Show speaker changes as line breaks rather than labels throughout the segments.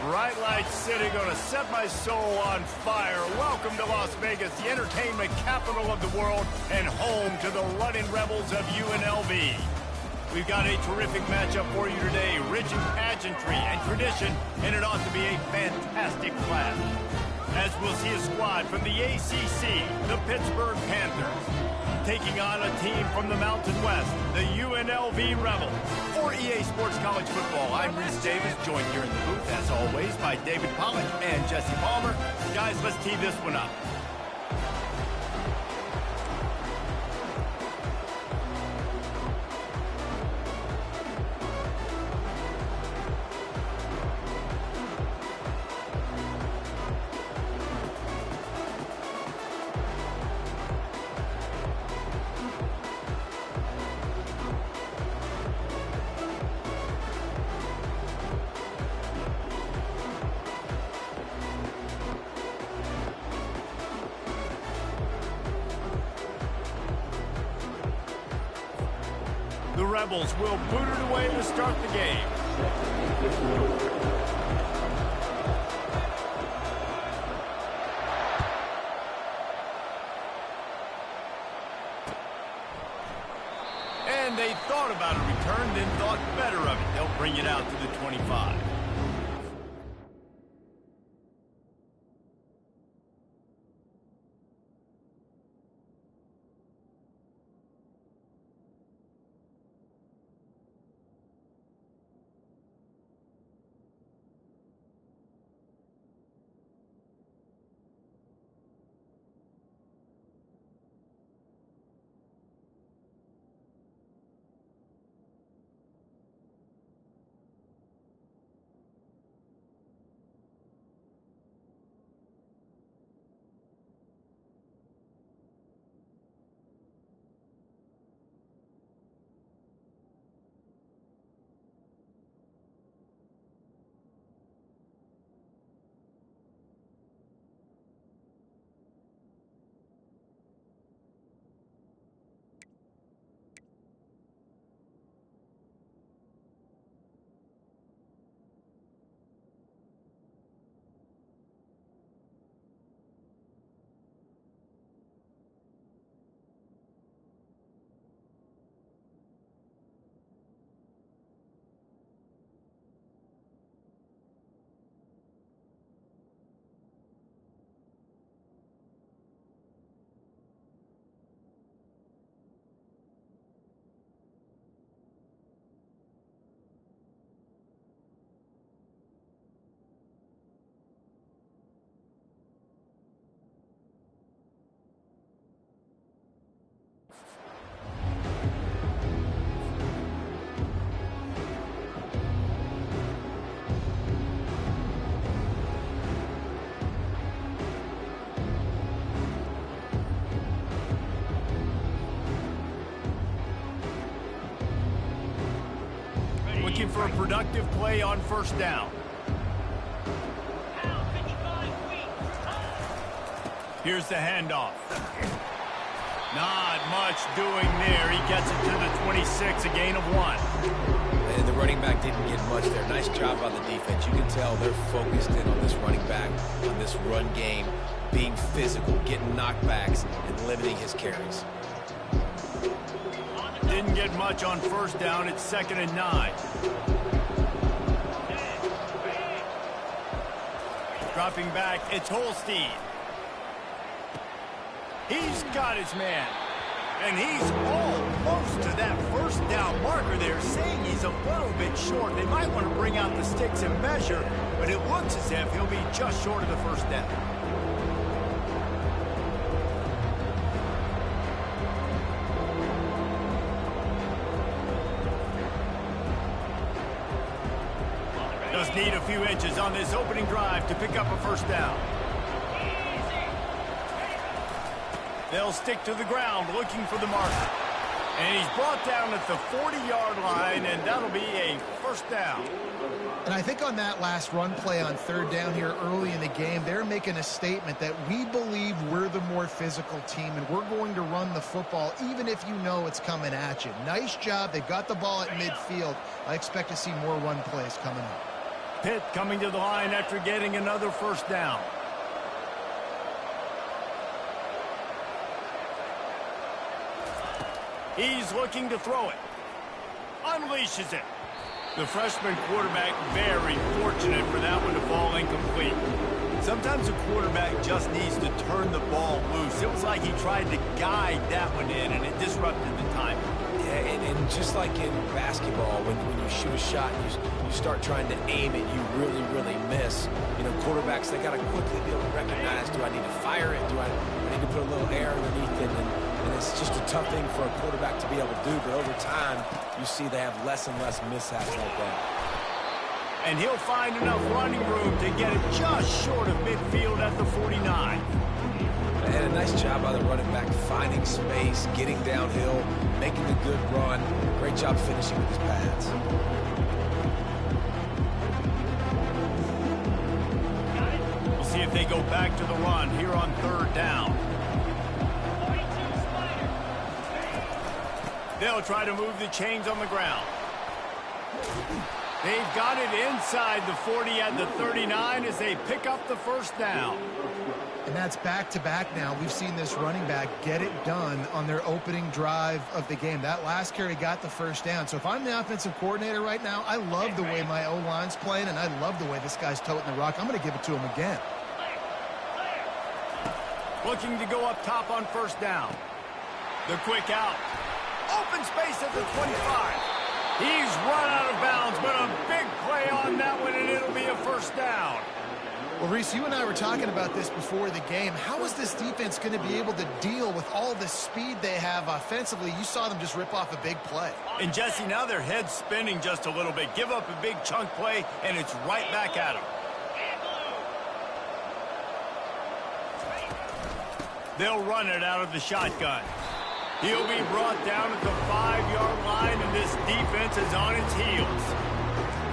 Bright Light City gonna set my soul on fire. Welcome to Las Vegas, the entertainment capital of the world and home to the Running Rebels of UNLV. We've got a terrific matchup for you today, rich in pageantry and tradition, and it ought to be a fantastic clash. As we'll see a squad from the ACC, the Pittsburgh Panthers, taking on a team from the Mountain West, the UNLV Rebels. For EA Sports College Football, I'm Reese Davis, joined here in the booth, as always, by David Pollack and Jesse Palmer. Guys, let's tee this one up. The Rebels will boot it away to start the game. And they thought about a return, then thought better of it. They'll bring it out to the 25. Looking for a productive play on first down. Here's the handoff. Not much doing there. He gets it to the 26, a gain of 1.
And the running back didn't get much there. Nice job by the defense. You can tell they're focused in on this running back, on this run game, being physical, getting knockbacks, and limiting his carries.
Didn't get much on first down. It's 2nd and 9. Dropping back, it's Holstein. He's got his man. And he's almost to that first down marker there, saying he's a little bit short. They might want to bring out the sticks and measure, but it looks as if he'll be just short of the first down. Just need a few inches on this opening drive to pick up a first down. They'll stick to the ground looking for the marker. And he's brought down at the 40-yard line, and that'll be a first down.
And I think on that last run play on third down here early in the game, they're making a statement that we believe we're the more physical team, and we're going to run the football even if you know it's coming at you. Nice job. They've got the ball at midfield. I expect to see more run plays coming up.
Pitt coming to the line after getting another first down. He's looking to throw it. Unleashes it. The freshman quarterback very fortunate for that one to fall incomplete. Sometimes a quarterback just needs to turn the ball loose. It was like he tried to guide that one in, and it disrupted the timing.
Yeah, and just like in basketball, when you shoot a shot and you start trying to aim it, you really miss. You know, quarterbacks, they got to quickly be able to recognize, do I need to fire it? Do I need to put a little air underneath it? And it's just a tough thing for a quarterback to be able to do, but over time, you see they have less and less mishaps like that.
And he'll find enough running room to get it just short of midfield at the 49.
And a nice job by the running back, finding space, getting downhill, making a good run. Great job finishing with his pads.
We'll see if they go back to the run here on third down. They'll try to move the chains on the ground. They've got it inside the 40 at the 39 as they pick up the first down.
And that's back-to-back now. We've seen this running back get it done on their opening drive of the game. That last carry got the first down. So if I'm the offensive coordinator right now, I love the way my O-line's playing, and I love the way this guy's toting the rock. I'm going to give it to him again.
Looking to go up top on first down. The quick out. Open space at the 25. He's run out of bounds, but a big play on that one, and it'll be a first down.
Well, Reese, you and I were talking about this before the game. How is this defense going to be able to deal with all the speed they have offensively? You saw them just rip off a big play.
And, Jesse, now their head's spinning just a little bit. Give up a big chunk play, and it's right back at them. They'll run it out of the shotgun. He'll be brought down at the 5-yard line, and this defense is on its heels.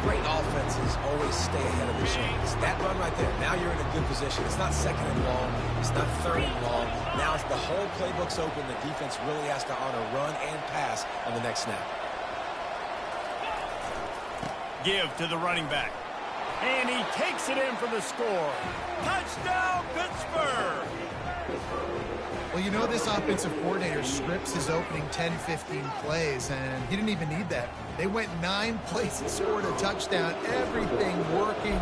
Great offenses always stay ahead of the chains. That run right there, now you're in a good position. It's not second and long. It's not third and long. Now it's the whole playbook's open. The defense really has to honor run and pass on the next snap.
Give to the running back. And he takes it in for the score. Touchdown, Pittsburgh!
Well, you know this offensive coordinator scripts his opening 10-15 plays, and he didn't even need that. They went 9 plays and scored a touchdown. Everything working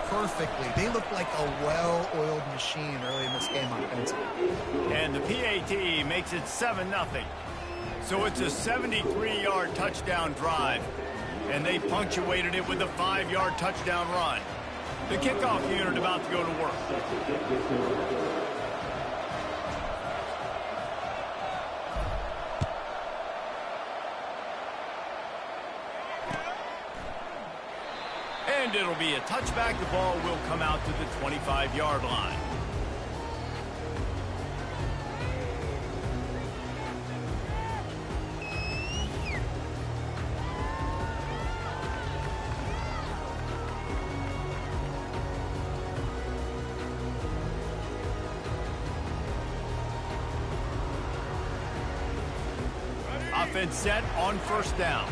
perfectly. They looked like a well-oiled machine early in this game offensively.
And the PAT makes it 7-0. So it's a 73-yard touchdown drive. And they punctuated it with a 5-yard touchdown run. The kickoff unit about to go to work. And it'll be a touchback. The ball will come out to the 25-yard line. Offense set on first down.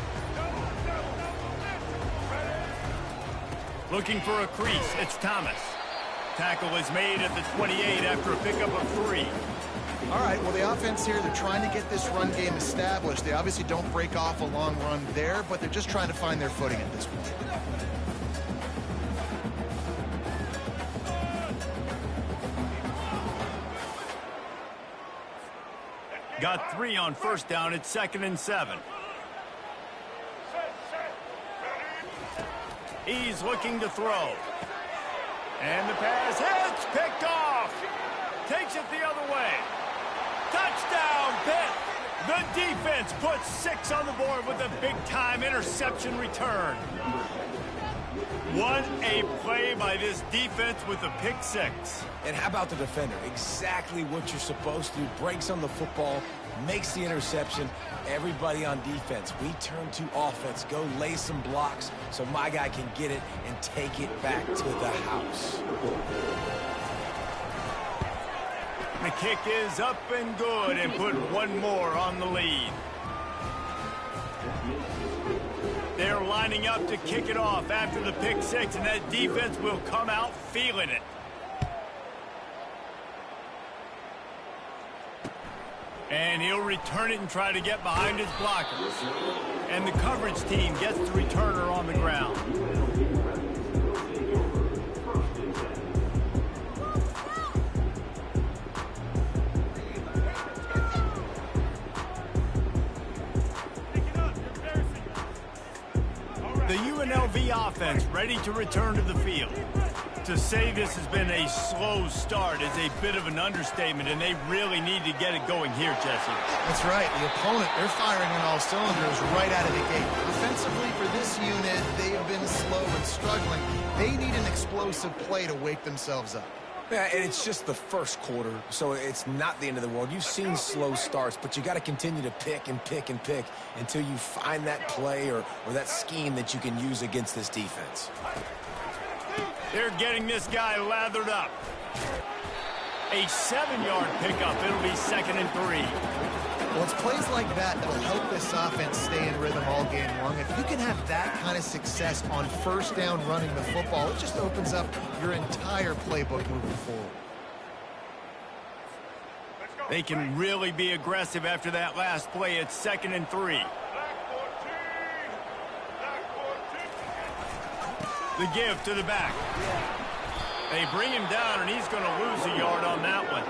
Looking for a crease, it's Thomas. Tackle is made at the 28 after a pickup of 3.
All right, well, the offense here, they're trying to get this run game established. They obviously don't break off a long run there, but they're just trying to find their footing at this point.
Got 3 on first down. It's 2nd and 7. He's looking to throw. And the pass hits, picked off. Takes it the other way. Touchdown, Pitt. The defense puts 6 on the board with a big-time interception return. What a play by this defense with a pick 6.
And how about the defender? Exactly what you're supposed to do. Breaks on the football, makes the interception. Everybody on defense, we turn to offense. Go lay some blocks so my guy can get it and take it back to the house.
The kick is up and good and put 1 more on the lead. They're lining up to kick it off after the pick six, and that defense will come out feeling it. And he'll return it and try to get behind his blockers. And the coverage team gets the returner on the ground. The UNLV offense ready to return to the field. To say this has been a slow start is a bit of an understatement, and they really need to get it going here, Jesse.
That's right. The opponent, they're firing on all cylinders right out of the gate. Offensively, for this unit, they've been slow and struggling. They need an explosive play to wake themselves up.
Yeah, and it's just the first quarter, so it's not the end of the world. You've seen slow starts, but you got to continue to pick and pick and pick until you find that play or that scheme that you can use against this defense.
They're getting this guy lathered up. A 7-yard pickup. It'll be 2nd and 3.
Well, it's plays like that that'll help this offense stay in rhythm all game long. If you can have that kind of success on first down running the football, it just opens up your entire playbook moving forward.
They can really be aggressive after that last play. It's 2nd and 3. The give to the back. They bring him down, and he's going to lose a yard on that one.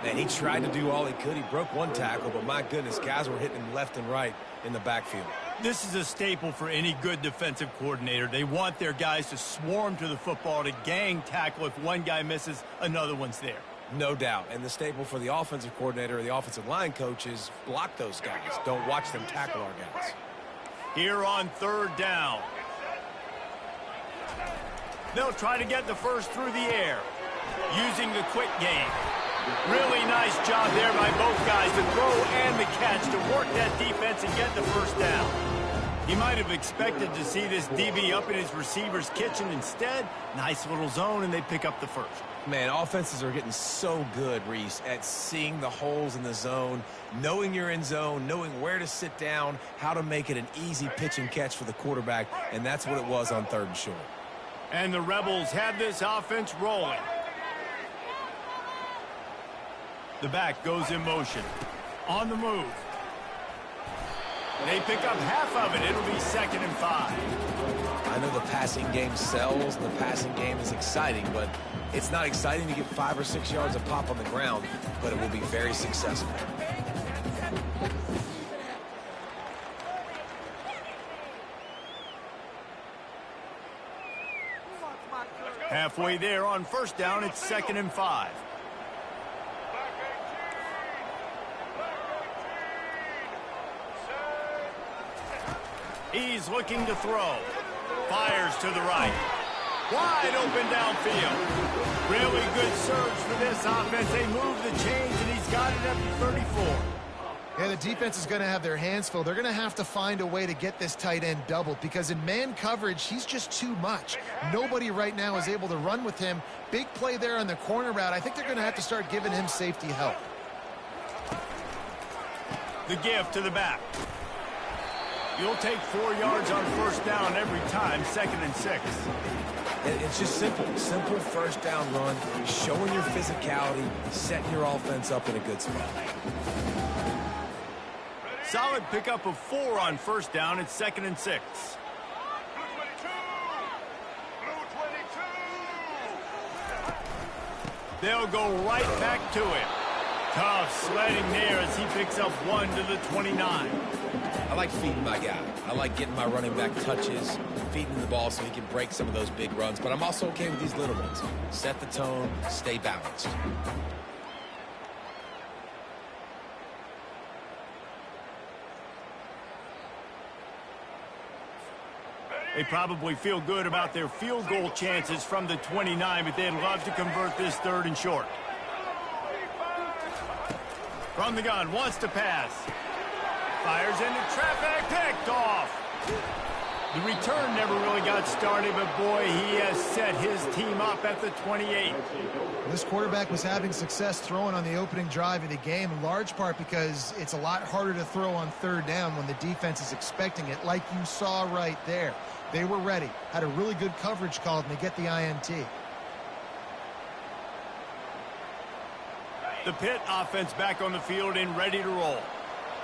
Man, he tried to do all he could. He broke one tackle, but my goodness, guys were hitting him left and right in the backfield.
This is a staple for any good defensive coordinator. They want their guys to swarm to the football, to gang tackle. If one guy misses, another one's there.
No doubt. And the staple for the offensive coordinator or the offensive line coach is block those guys. Don't watch them tackle our guys.
Here on 3rd down. They'll try to get the first through the air, using the quick game. Really nice job there by both guys to throw and the catch to work that defense and get the first down. He might have expected to see this DB up in his receiver's kitchen. Instead, nice little zone, and they pick up the first.
Man, offenses are getting so good, Reese, at seeing the holes in the zone, knowing you're in zone, knowing where to sit down, how to make it an easy pitch and catch for the quarterback, and that's what it was on 3rd and short.
And the Rebels have this offense rolling. The back goes in motion. On the move. They pick up half of it. It'll be 2nd and 5.
I know the passing game sells, and the passing game is exciting, but it's not exciting to get 5 or 6 yards of pop on the ground, but it will be very successful.
Halfway there on 1st down, it's 2nd and 5. He's looking to throw. Fires to the right. Wide open downfield. Really good surge for this offense. They move the chains, and he's got it up to 34.
Yeah, the defense is going to have their hands full. They're going to have to find a way to get this tight end doubled because in man coverage, he's just too much. Nobody right now is able to run with him. Big play there on the corner route. I think they're going to have to start giving him safety help.
The give to the back. You'll take 4 yards on 1st down every time, 2nd and 6.
It's just simple. Simple 1st down run, showing your physicality, setting your offense up in a good spot.
Solid pickup of 4 on 1st down. It's 2nd and 6. They'll go right back to it. Tough sledding there as he picks up 1 to the 29.
I like feeding my guy. I like getting my running back touches, feeding the ball so he can break some of those big runs. But I'm also okay with these little ones. Set the tone, stay balanced.
They probably feel good about their field goal chances from the 29, but they'd love to convert this 3rd and short. From the gun, wants to pass. Fires into traffic, picked off. The return never really got started, but boy, he has set his team up at the 28.
This quarterback was having success throwing on the opening drive of the game, in large part because it's a lot harder to throw on third down when the defense is expecting it, like you saw right there. They were ready, had a really good coverage call, and they get the INT.
The Pitt offense back on the field and ready to roll.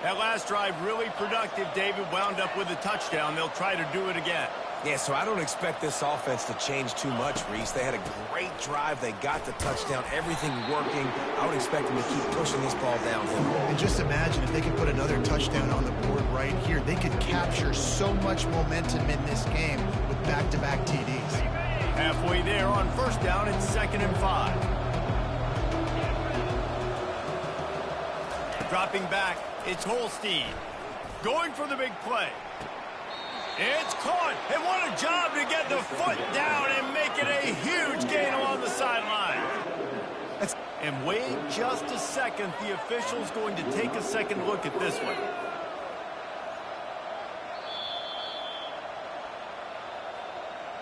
That last drive really productive. David wound up with a touchdown. They'll try to do it again.
Yeah, so I don't expect this offense to change too much, Reese. They had a great drive. They got the touchdown. Everything working. I would expect them to keep pushing this ball downhill.
And just imagine if they could put another touchdown on the board right here. They could capture so much momentum in this game with back-to-back TDs.
Halfway there on first down, it's 2nd and 5. Dropping back, it's Holstein. Going for the big play. It's caught, and what a job to get the foot down and make it a huge gain along the sideline. And wait just a second, the official's going to take a second look at this one.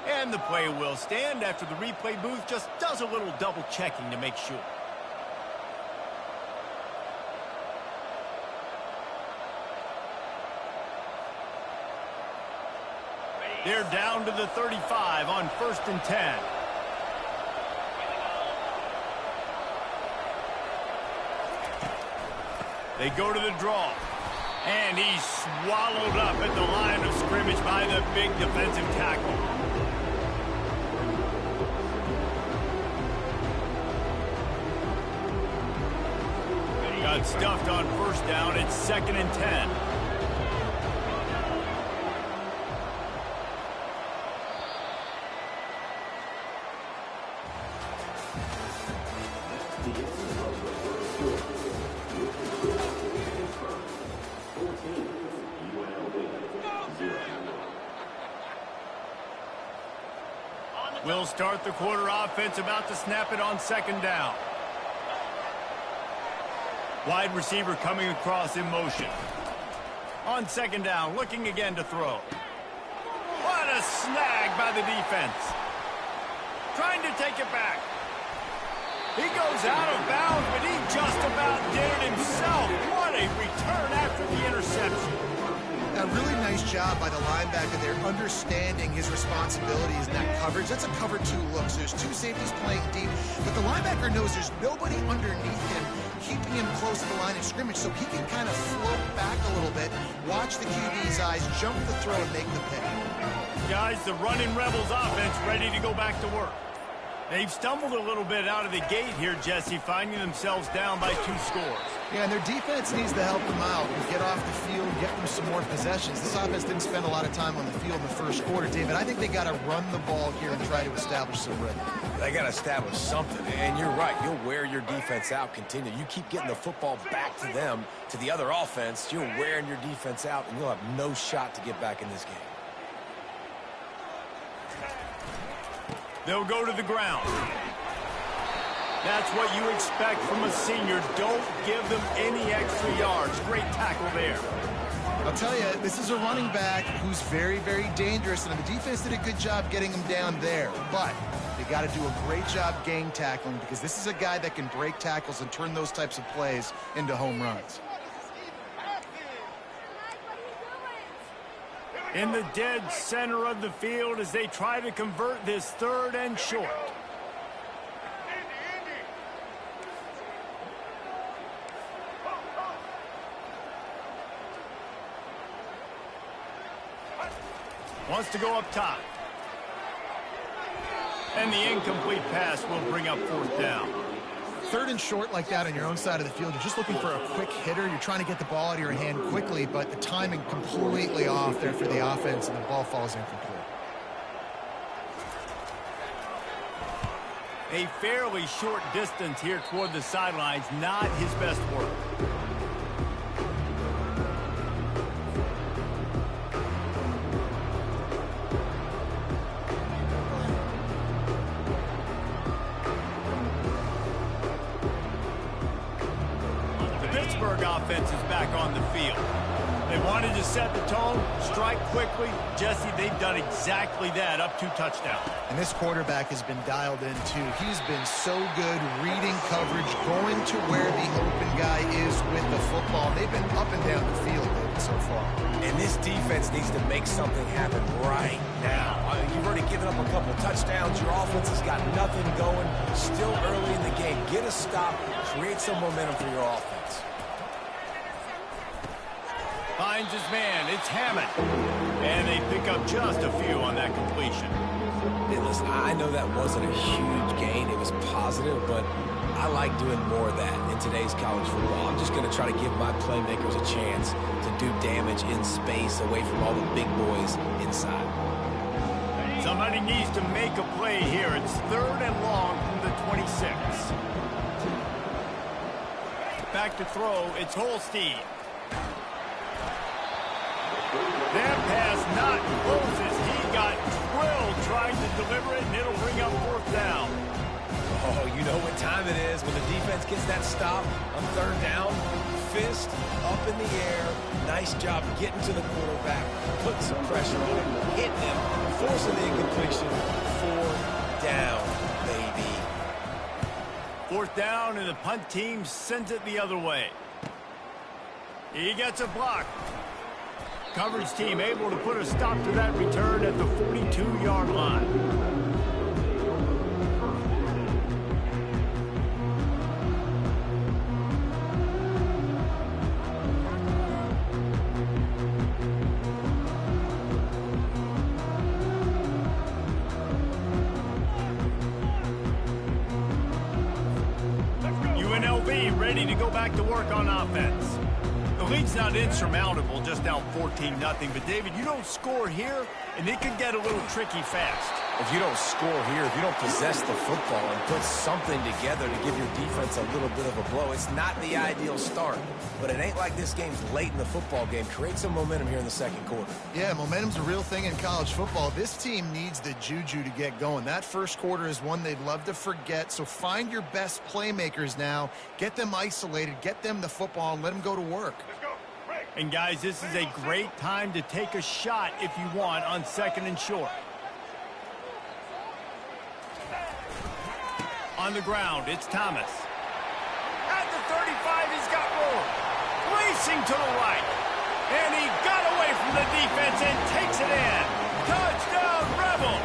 And the play will stand after the replay booth just does a little double checking to make sure. They're down to the 35 on 1st and 10. They go to the draw. And he's swallowed up at the line of scrimmage by the big defensive tackle. Got stuffed on first down. It's 2nd and 10. We'll start the quarter offense, about to snap it on 2nd down. Wide receiver coming across in motion. On 2nd down, looking again to throw. What a snag by the defense. Trying to take it back. He goes out of bounds, but he just about did it himself. What a return after the interception.
A really nice job by the linebacker there, understanding his responsibilities in that coverage. That's a cover 2 look. So there's 2 safeties playing deep, but the linebacker knows there's nobody underneath him, keeping him close to the line of scrimmage, so he can kind of float back a little bit, watch the QB's eyes, jump the throw, and make the pick.
Guys, the running Rebels offense ready to go back to work. They've stumbled a little bit out of the gate here, Jesse, finding themselves down by 2 scores.
Yeah, and their defense needs to help them out and get off the field, get them some more possessions. This offense didn't spend a lot of time on the field in the first quarter, David. I think they got to run the ball here and try to establish some rhythm.
They got to establish something, and you're right. You'll wear your defense out, continue. You keep getting the football back to them, to the other offense, you're wearing your defense out, and you'll have no shot to get back in this game.
They'll go to the ground. That's what you expect from a senior. Don't give them any extra yards. Great tackle there.
I'll tell you, this is a running back who's very, very dangerous, and the defense did a good job getting him down there. But they got to do a great job gang tackling, because this is a guy that can break tackles and turn those types of plays into home runs.
In the dead center of the field as they try to convert this 3rd and short. Wants to go up top. And the incomplete pass will bring up 4th down.
3rd and short like that on your own side of the field, you're just looking for a quick hitter. You're trying to get the ball out of your hand quickly, but the timing completely off there for the offense, and the ball falls incomplete.
A fairly short distance here toward the sidelines, not his best work. Offense is back on the field. They wanted to set the tone, strike quickly. Jesse, they've done exactly that, up 2 touchdowns.
And this quarterback has been dialed in, too. He's been so good reading coverage, going to where the open guy is with the football. They've been up and down the field so far.
And this defense needs to make something happen right now. I mean, you've already given up a couple touchdowns. Your offense has got nothing going. Still early in the game. Get a stop. Create some momentum for your offense.
Finds his man. It's Hammond. And they pick up just a few on that completion.
Hey, listen, I know that wasn't a huge gain. It was positive, but I like doing more of that in today's college football. I'm just going to try to give my playmakers a chance to do damage in space away from all the big boys inside.
Somebody needs to make a play here. It's 3rd and long from the 26. Back to throw. It's Holstein. That pass not closes. He got drilled trying to deliver it, and it'll bring up 4th down.
Oh, you know what time it is when the defense gets that stop on 3rd down. Fist up in the air. Nice job getting to the quarterback, putting some pressure on him, hitting him, forcing the incompletion. 4th down, baby.
4th down, and the punt team sends it the other way. He gets a block. Coverage team able to put a stop to that return at the 42-yard line. UNLV ready to go back to work on offense. The lead's not insurmountable, just down 14-0. But, David, you don't score here, and it could get a little tricky fast.
If you don't score here, if you don't possess the football and put something together to give your defense a little bit of a blow, it's not the ideal start. But it ain't like this game's late in the football game. Create some momentum here in the 2nd quarter.
Yeah, momentum's a real thing in college football. This team needs the juju to get going. That 1st quarter is one they'd love to forget. So find your best playmakers now. Get them isolated. Get them the football and let them go to work.
And, guys, this is a great time to take a shot if you want on 2nd and short. On the ground, it's Thomas. At the 35, he's got room. Racing to the right. And he got away from the defense and takes it in. Touchdown, Rebel!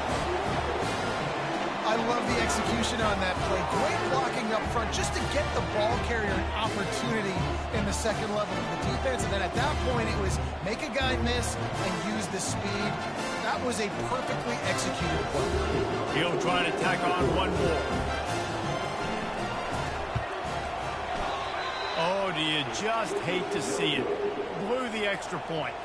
I love the execution on that play. Great blocking up front just to get the ball carrier an opportunity in the 2nd level of the defense. And then at that point, it was make a guy miss and use the speed. That was a perfectly executed play.
He'll try to tack on one more. Oh, do you just hate to see it? Blew the extra point.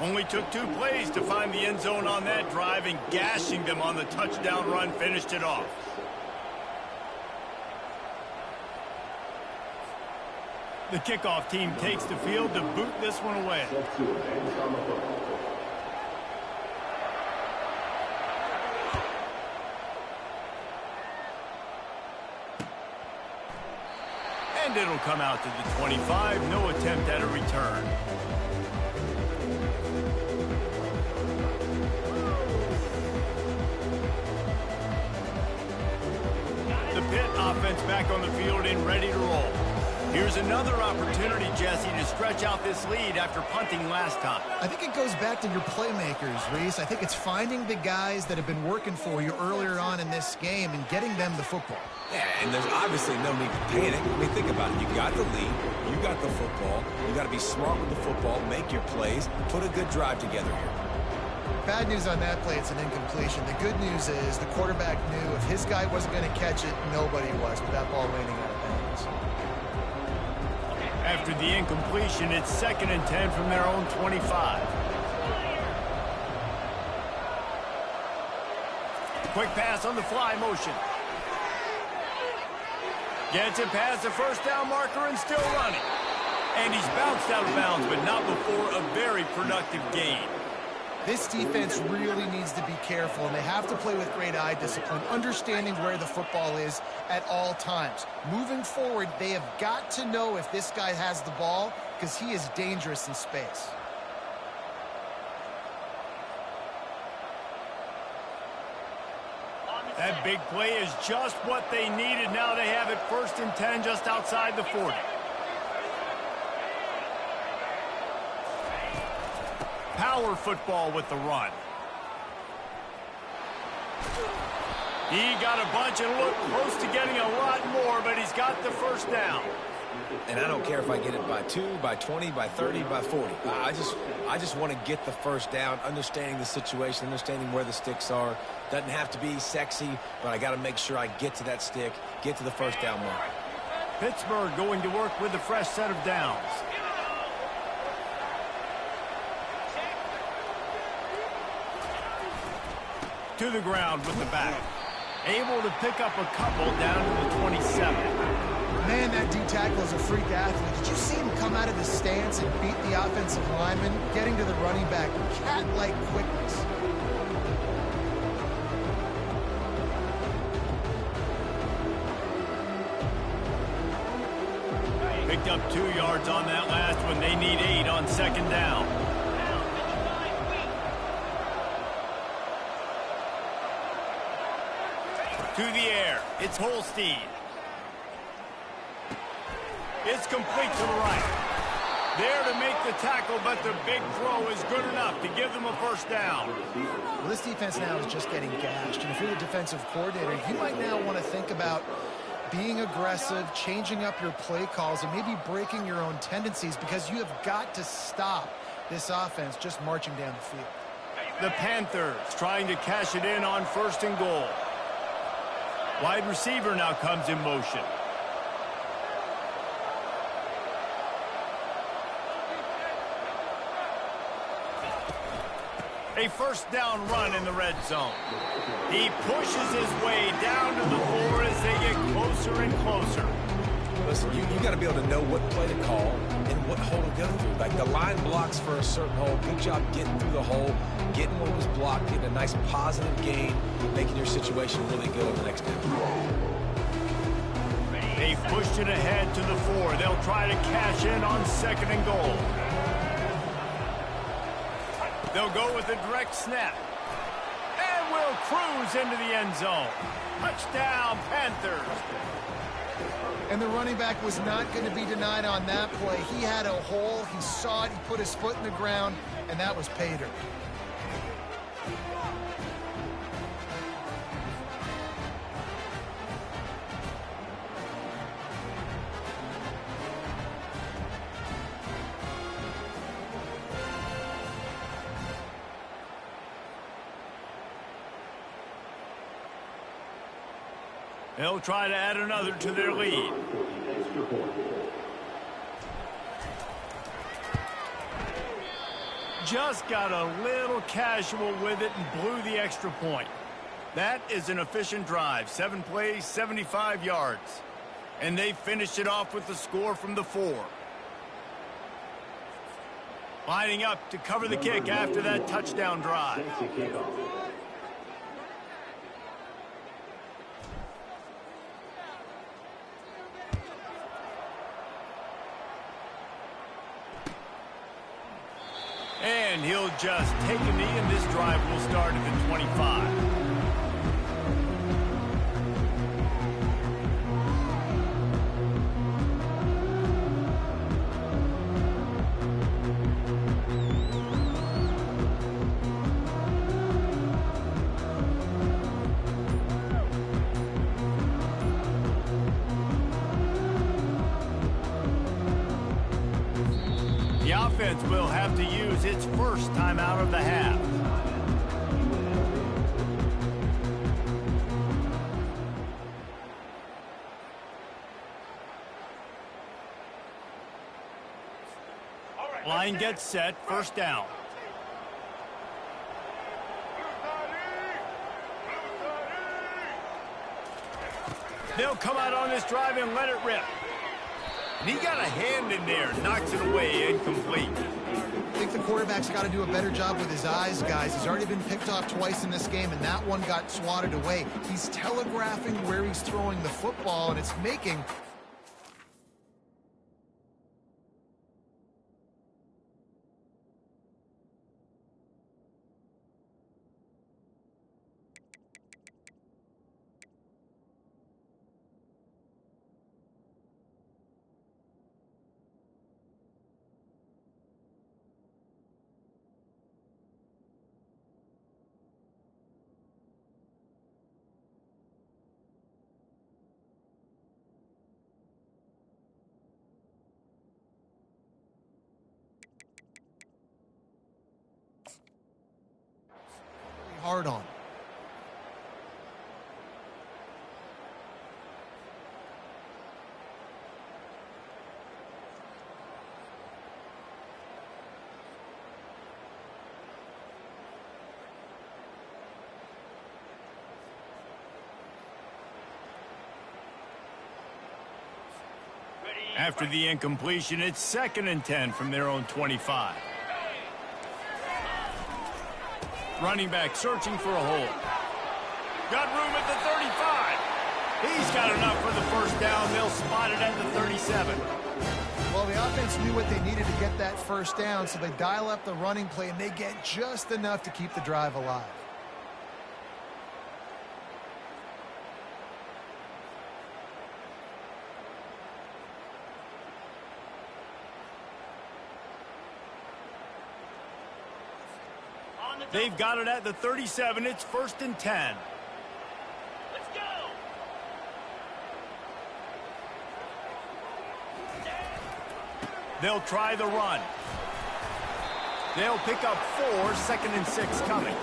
Only took 2 plays to find the end zone on that drive, and gashing them on the touchdown run finished it off. The kickoff team takes the field to boot this one away. And it'll come out to the 25. No attempt at a return. The Pitt offense back on the field and ready to roll. Here's another opportunity, Jesse, to stretch out this lead after punting last time.
I think it goes back to your playmakers, Reese. I think it's finding the guys that have been working for you earlier on in this game and getting them the football.
Yeah, and there's obviously no need to panic. I mean, think about it. You got the lead. You got the football. You got to be smart with the football, make your plays, put a good drive together here.
Bad news on that play, it's an incompletion. The good news is the quarterback knew if his guy wasn't going to catch it, nobody was with that ball landing out of bounds.
After the incompletion, it's 2nd and 10 from their own 25. Quick pass on the fly motion. Gets it past the 1st down marker and still running. And he's bounced out of bounds, but not before a very productive gain.
This defense really needs to be careful, and they have to play with great eye discipline, understanding where the football is at all times. Moving forward, they have got to know if this guy has the ball, because he is dangerous in space.
That big play is just what they needed. Now they have it 1st and 10 just outside the 40. Power football with the run. He got a bunch and looked close to getting a lot more, but he's got the 1st down.
And I don't care if I get it by 2, by 20, by 30, by 40. I just want to get the 1st down, understanding the situation, understanding where the sticks are. Doesn't have to be sexy, but I got to make sure I get to that stick, get to the 1st down mark.
Pittsburgh going to work with a fresh set of downs. To the ground with the back. Able to pick up a couple down to the 27.
Man, that D-tackle is a freak athlete. Did you see him come out of the stance and beat the offensive lineman, getting to the running back? Cat-like quickness.
Picked up 2 yards on that last one. They need 8 on 2nd down. To the air. It's Holstein. It's complete to the right. There to make the tackle, but the big throw is good enough to give them a 1st down.
Well, this defense now is just getting gashed. And if you're the defensive coordinator, you might now want to think about being aggressive, changing up your play calls, and maybe breaking your own tendencies, because you have got to stop this offense just marching down the field.
The Panthers trying to cash it in on 1st and goal. Wide receiver now comes in motion. A 1st down run in the red zone. He pushes his way down to the floor as they get closer and closer.
Listen, you got to be able to know what play to call and what hole to go through. Like, the line blocks for a certain hole. Good job getting through the hole, getting what was blocked, getting a nice positive gain, making your situation really good on the next down.
They've pushed it ahead to the 4. They'll try to cash in on 2nd and goal. They'll go with a direct snap. And will cruise into the end zone. Touchdown, Panthers.
And the running back was not going to be denied on that play. He had a hole. He saw it. He put his foot in the ground, and that was pay dirt.
They'll try to add another to their lead. Just got a little casual with it and blew the extra point. That is an efficient drive. 7 plays, 75 yards. And they finished it off with the score from the 4. Lining up to cover the kick after that touchdown drive. And he'll just take a knee, and this drive will start at the 25. The offense will have to use its first timeout of the half. Line gets set, 1st down. They'll come out on this drive and let it rip. And he got a hand in there, knocks it away, incomplete.
I think the quarterback's got to do a better job with his eyes, guys. He's already been picked off twice in this game, and that one got swatted away. He's telegraphing where he's throwing the football, and it's making hard on.
After the incompletion, it's 2nd and 10 from their own 25. Running back searching for a hole. Got room at the 35. He's got enough for the first down. They'll spot it at the 37.
Well, the offense knew what they needed to get that first down, so they dial up the running play, and they get just enough to keep the drive alive.
They've got it at the 37. It's 1st and 10.
Let's go.
They'll try the run. They'll pick up 4, 2nd and 6 coming.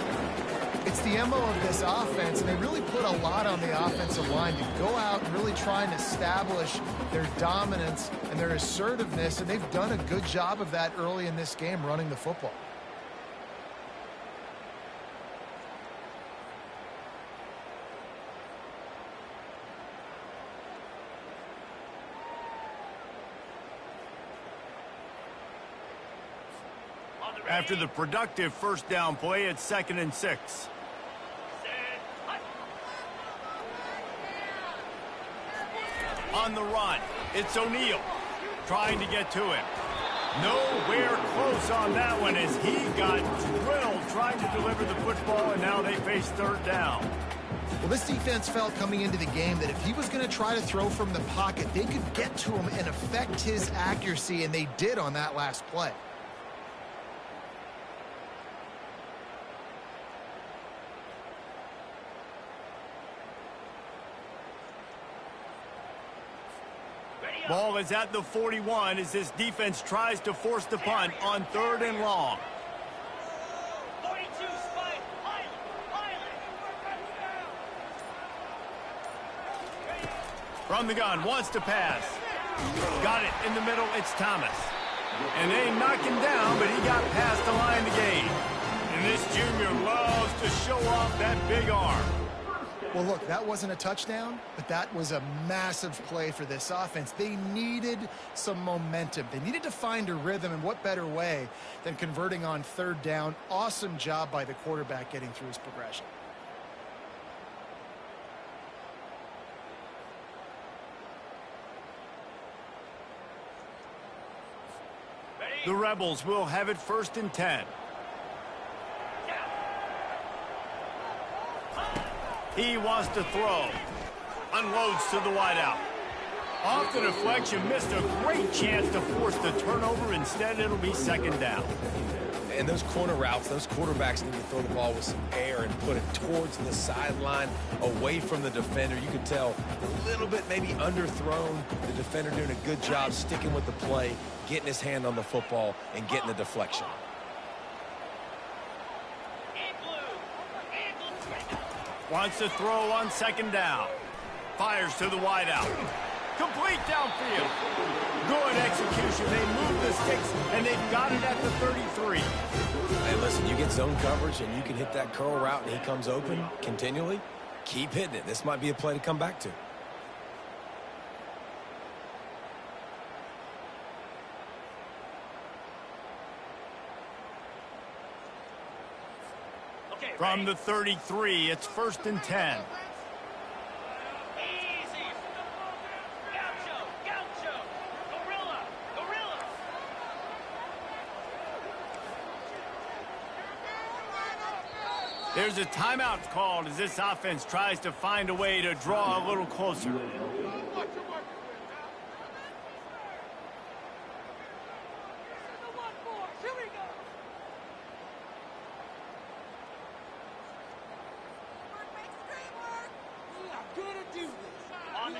It's the MO of this offense, and they really put a lot on the offensive line to go out and really try and establish their dominance and their assertiveness, and they've done a good job of that early in this game running the football.
After the productive first down play, it's 2nd and 6. On the run, it's O'Neal trying to get to him. Nowhere close on that one as he got drilled trying to deliver the football, and now they face 3rd down.
Well, this defense felt coming into the game that if he was going to try to throw from the pocket, they could get to him and affect his accuracy, and they did on that last play.
Ball is at the 41 as this defense tries to force the punt on 3rd and long.
42, Spike,
From the gun, wants to pass. Got it in the middle, it's Thomas. And they knock him down, but he got past the line to gain. And this junior loves to show off that big arm.
Well, look, that wasn't a touchdown, but that was a massive play for this offense. They needed some momentum. They needed to find a rhythm, and what better way than converting on 3rd down. Awesome job by the quarterback getting through his progression.
The Rebels will have it 1st and 10. He wants to throw. Unloads to the wideout. Off the deflection, missed a great chance to force the turnover. Instead, it'll be 2nd down.
And those corner routes, those quarterbacks need to throw the ball with some air and put it towards the sideline, away from the defender. You can tell a little bit maybe underthrown. The defender doing a good job sticking with the play, getting his hand on the football, and getting the deflection.
Wants to throw on 2nd down. Fires to the wideout. Complete downfield. Good execution. They move the sticks, and they've got it at the 33.
Hey, listen, you get zone coverage, and you can hit that curl route, and he comes open continually. Keep hitting it. This might be a play to come back to.
From the 33, it's 1st and 10.
Easy. Gaucho. Gorilla.
There's a timeout called as this offense tries to find a way to draw a little closer.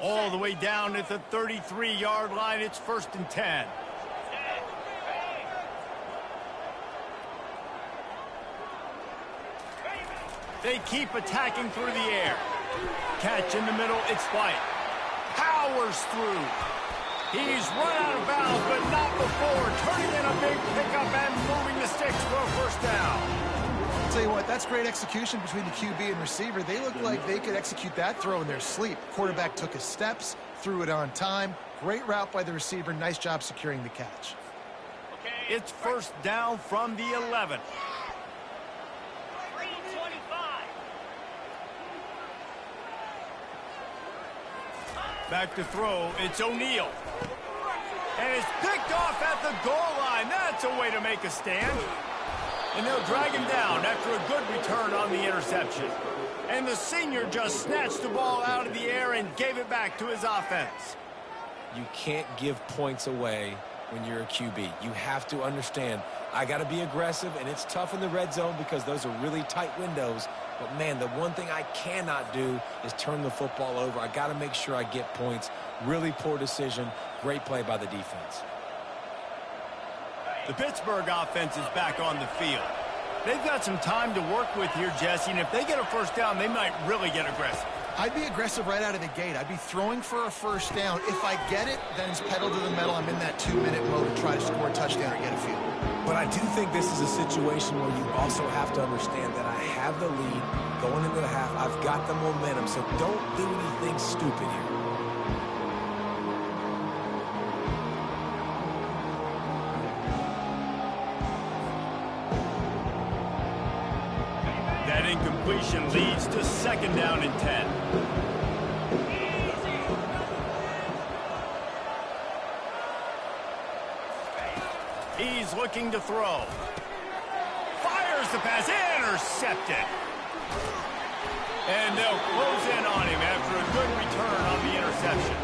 All the way down at the 33-yard line, it's 1st and 10. They keep attacking through the air. Catch in the middle, it's White. Powers through. He's run out of bounds, but not before. Turning in a big pickup and moving the sticks for a first down.
I'll tell you what, that's great execution between the QB and receiver. They look like they could execute that throw in their sleep. Quarterback took his steps, threw it on time. Great route by the receiver. Nice job securing the catch.
It's first down from the 11.
325.
Back to throw, it's O'Neal. And it's picked off at the goal line. That's a way to make a stand. And they'll drag him down after a good return on the interception. And the senior just snatched the ball out of the air and gave it back to his offense.
You can't give points away when you're a QB. You have to understand, I got to be aggressive, and it's tough in the red zone because those are really tight windows. But, man, the one thing I cannot do is turn the football over. I got to make sure I get points. Really poor decision. Great play by the defense.
The Pittsburgh offense is back on the field. They've got some time to work with here, Jesse, and if they get a first down, they might really get aggressive.
I'd be aggressive right out of the gate. I'd be throwing for a first down. If I get it, then it's pedal to the metal. I'm in that 2-minute mode to try to score a touchdown or get a field goal.
But I do think this is a situation where you also have to understand that I have the lead going into the half. I've got the momentum, so don't do anything stupid here.
That incompletion leads to second down and 10. He's looking to throw. Fires the pass, intercepted. And they'll close in on him after a good return on the interception.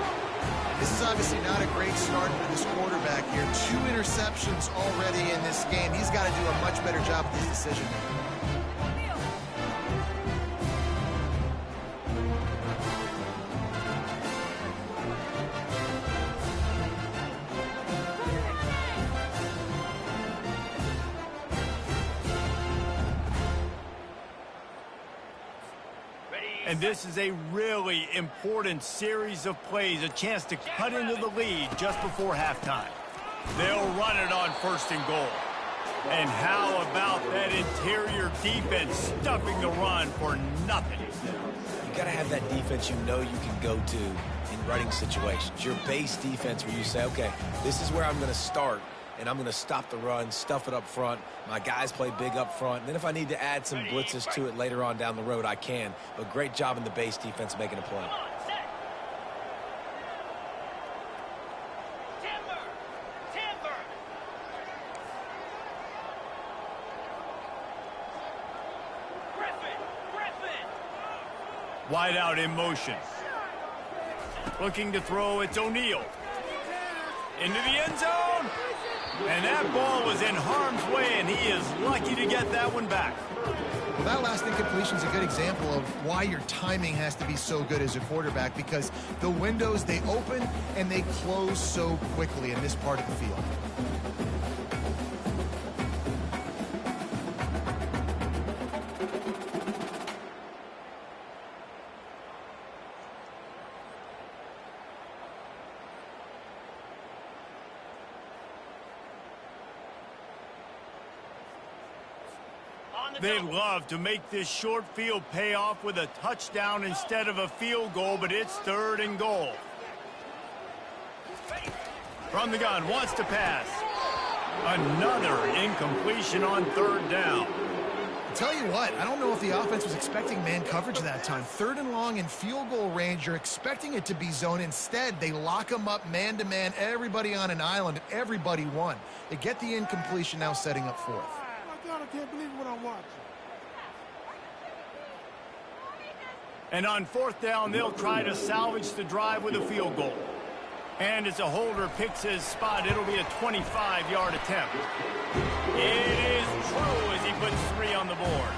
This is obviously not a great start for this quarterback here. 2 interceptions already in this game. He's got to do a much better job with his decision making.
And this is a really important series of plays, a chance to cut into the lead just before halftime. They'll run it on first and goal. And how about that interior defense stuffing the run for nothing?
You got to have that defense you know you can go to in running situations. Your base defense where you say, okay, this is where I'm going to start, and I'm going to stop the run, stuff it up front. My guys play big up front. And then if I need to add some blitzes to it later on down the road, I can. But great job in the base defense making a play.
Wide out in motion. Looking to throw, it's O'Neal. Into the end zone. And that ball was in harm's way, and he is lucky to get that one back.
Well, that last incompletion is a good example of why your timing has to be so good as a quarterback, because the windows, they open and they close so quickly in this part of the field.
They'd love to make this short field pay off with a touchdown instead of a field goal, but it's third and goal. From the gun, wants to pass. Another incompletion on third down.
I'll tell you what, I don't know if the offense was expecting man coverage that time. Third and long in field goal range, you're expecting it to be zone. Instead, they lock them up man-to-man, everybody on an island, and everybody won. They get the incompletion, now setting up fourth.
I can't believe what I'm watching.
And on fourth down, they'll try to salvage the drive with a field goal. And as a holder picks his spot, it'll be a 25-yard attempt. It is true as he puts 3 on the board.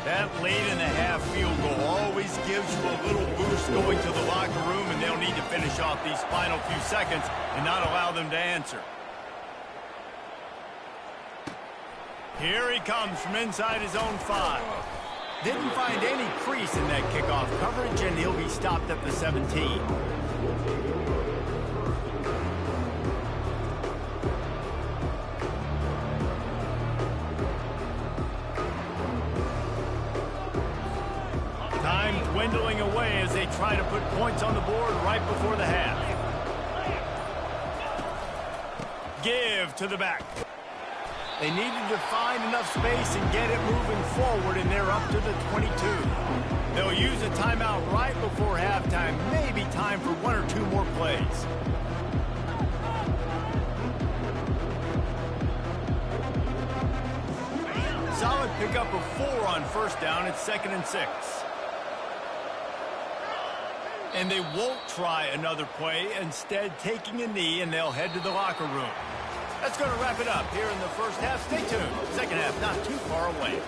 That late in the half field goal always gives you a little boost going to the locker room, and they'll need to finish off these final few seconds and not allow them to answer. Here he comes from inside his own 5. Didn't find any crease in that kickoff coverage, and he'll be stopped at the 17. Time dwindling away as they try to put points on the board right before the half. Give to the back. They needed to find enough space and get it moving forward, and they're up to the 22. They'll use a timeout right before halftime. Maybe time for 1 or 2 more plays. Solid pickup of 4 on first down. It's 2nd and 6. And they won't try another play, instead taking a knee, and they'll head to the locker room. That's going to wrap it up here in the first half. Stay tuned. Second half not too far away.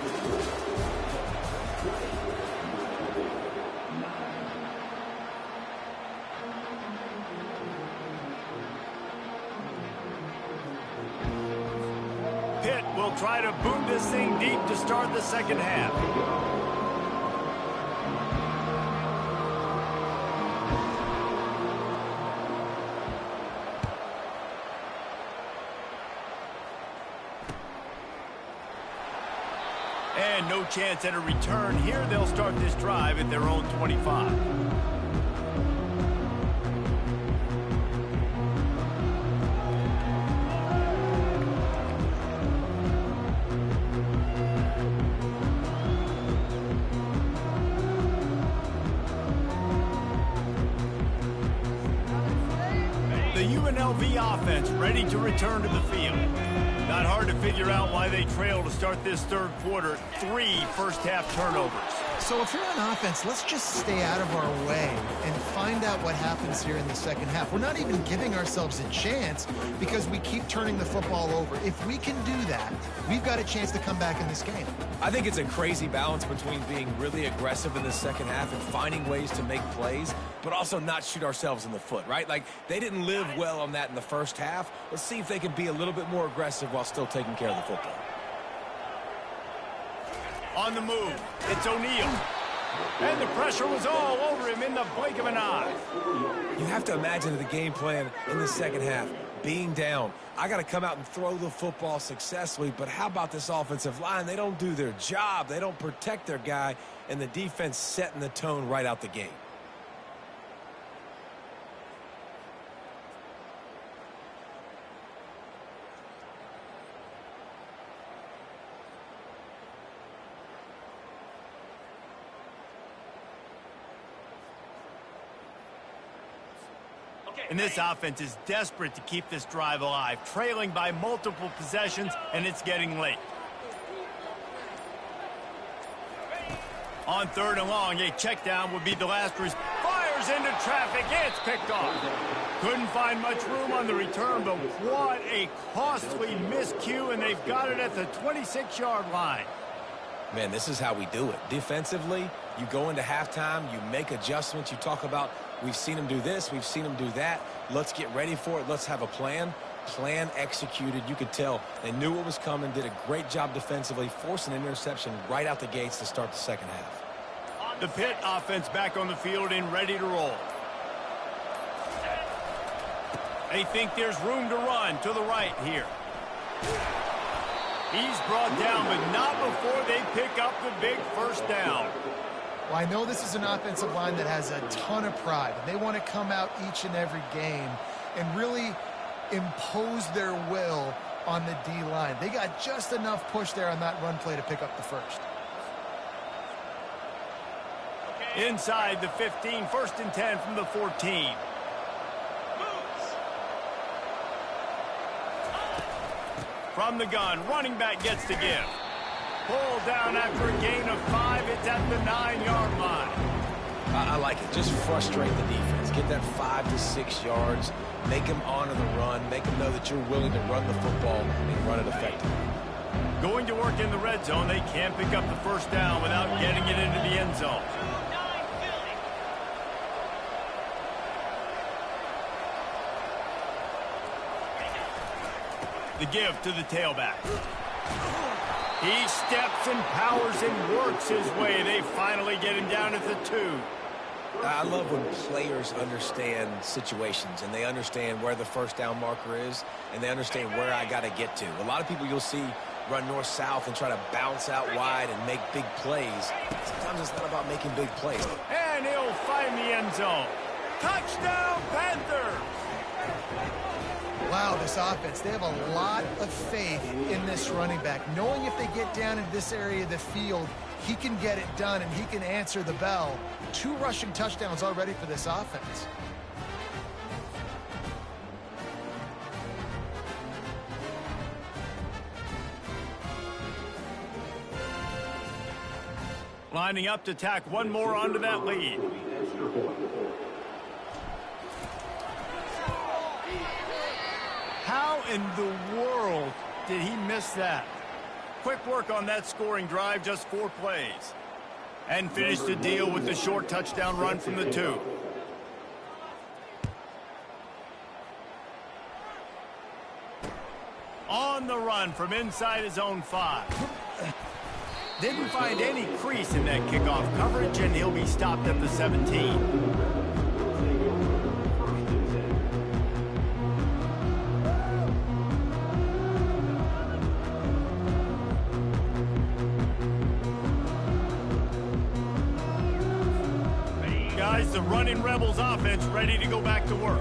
Pitt will try to boom this thing deep to start the second half. And no chance at a return here. They'll start this drive at their own 25. The UNLV offense ready to return to the field. Not hard to figure out why they trail to start this third quarter. 3 first-half turnovers.
So if you're on offense, let's just stay out of our way and find out what happens here in the second half. We're not even giving ourselves a chance because we keep turning the football over. If we can do that, we've got a chance to come back in this game.
I think it's a crazy balance between being really aggressive in the second half and finding ways to make plays, but also not shoot ourselves in the foot, right? Like, they didn't live well on that in the first half. Let's see if they can be a little bit more aggressive while still taking care of the football.
On the move, it's O'Neal. And the pressure was all over him in the blink of an eye.
You have to imagine the game plan in the second half. Being down, I got to come out and throw the football successfully, but how about this offensive line? They don't do their job. They don't protect their guy, and the defense setting the tone right out the gate.
And this offense is desperate to keep this drive alive, trailing by multiple possessions, and it's getting late. On 3rd and long, a check down would be the last response. Fires into traffic. It's picked off. Couldn't find much room on the return, but what a costly miscue, and they've got it at the 26-yard line.
Man, this is how we do it. Defensively, you go into halftime, you make adjustments. You talk about, we've seen them do this, we've seen them do that. Let's get ready for it. Let's have a plan. Plan executed. You could tell they knew what was coming, did a great job defensively, forced an interception right out the gates to start the second half.
The Pitt offense back on the field and ready to roll. They think there's room to run to the right here. He's brought down, but not before they pick up the big first down.
Well, I know this is an offensive line that has a ton of pride. They want to come out each and every game and really impose their will on the D-line. They got just enough push there on that run play to pick up the first.
Inside the 15, 1st and 10 from the 14. From the gun, running back gets to give. Pulled down after a gain of 5. It's at the 9-yard line.
I like it. Just frustrate the defense. Get that 5 to 6 yards. Make them honor the run. Make them know that you're willing to run the football and run it effectively.
Going to work in the red zone. They can't pick up the first down without getting it into the end zone. The give to the tailback. He steps and powers and works his way. They finally get him down at the 2.
I love when players understand situations and they understand where the first down marker is and they understand where I got to get to. A lot of people you'll see run north-south and try to bounce out wide and make big plays. Sometimes it's not about making big plays.
And he'll find the end zone. Touchdown, Panther!
Wow, this offense, they have a lot of faith in this running back, knowing if they get down in this area of the field, he can get it done and he can answer the bell. 2 rushing touchdowns already for this offense.
Lining up to tack one more onto that lead. How in the world did he miss that? Quick work on that scoring drive, just 4 plays. And finished the deal with the short touchdown run from the 2. On the run from inside his own 5. Didn't find any crease in that kickoff coverage, and he'll be stopped at the 17. Guys, the running Rebels offense ready to go back to work.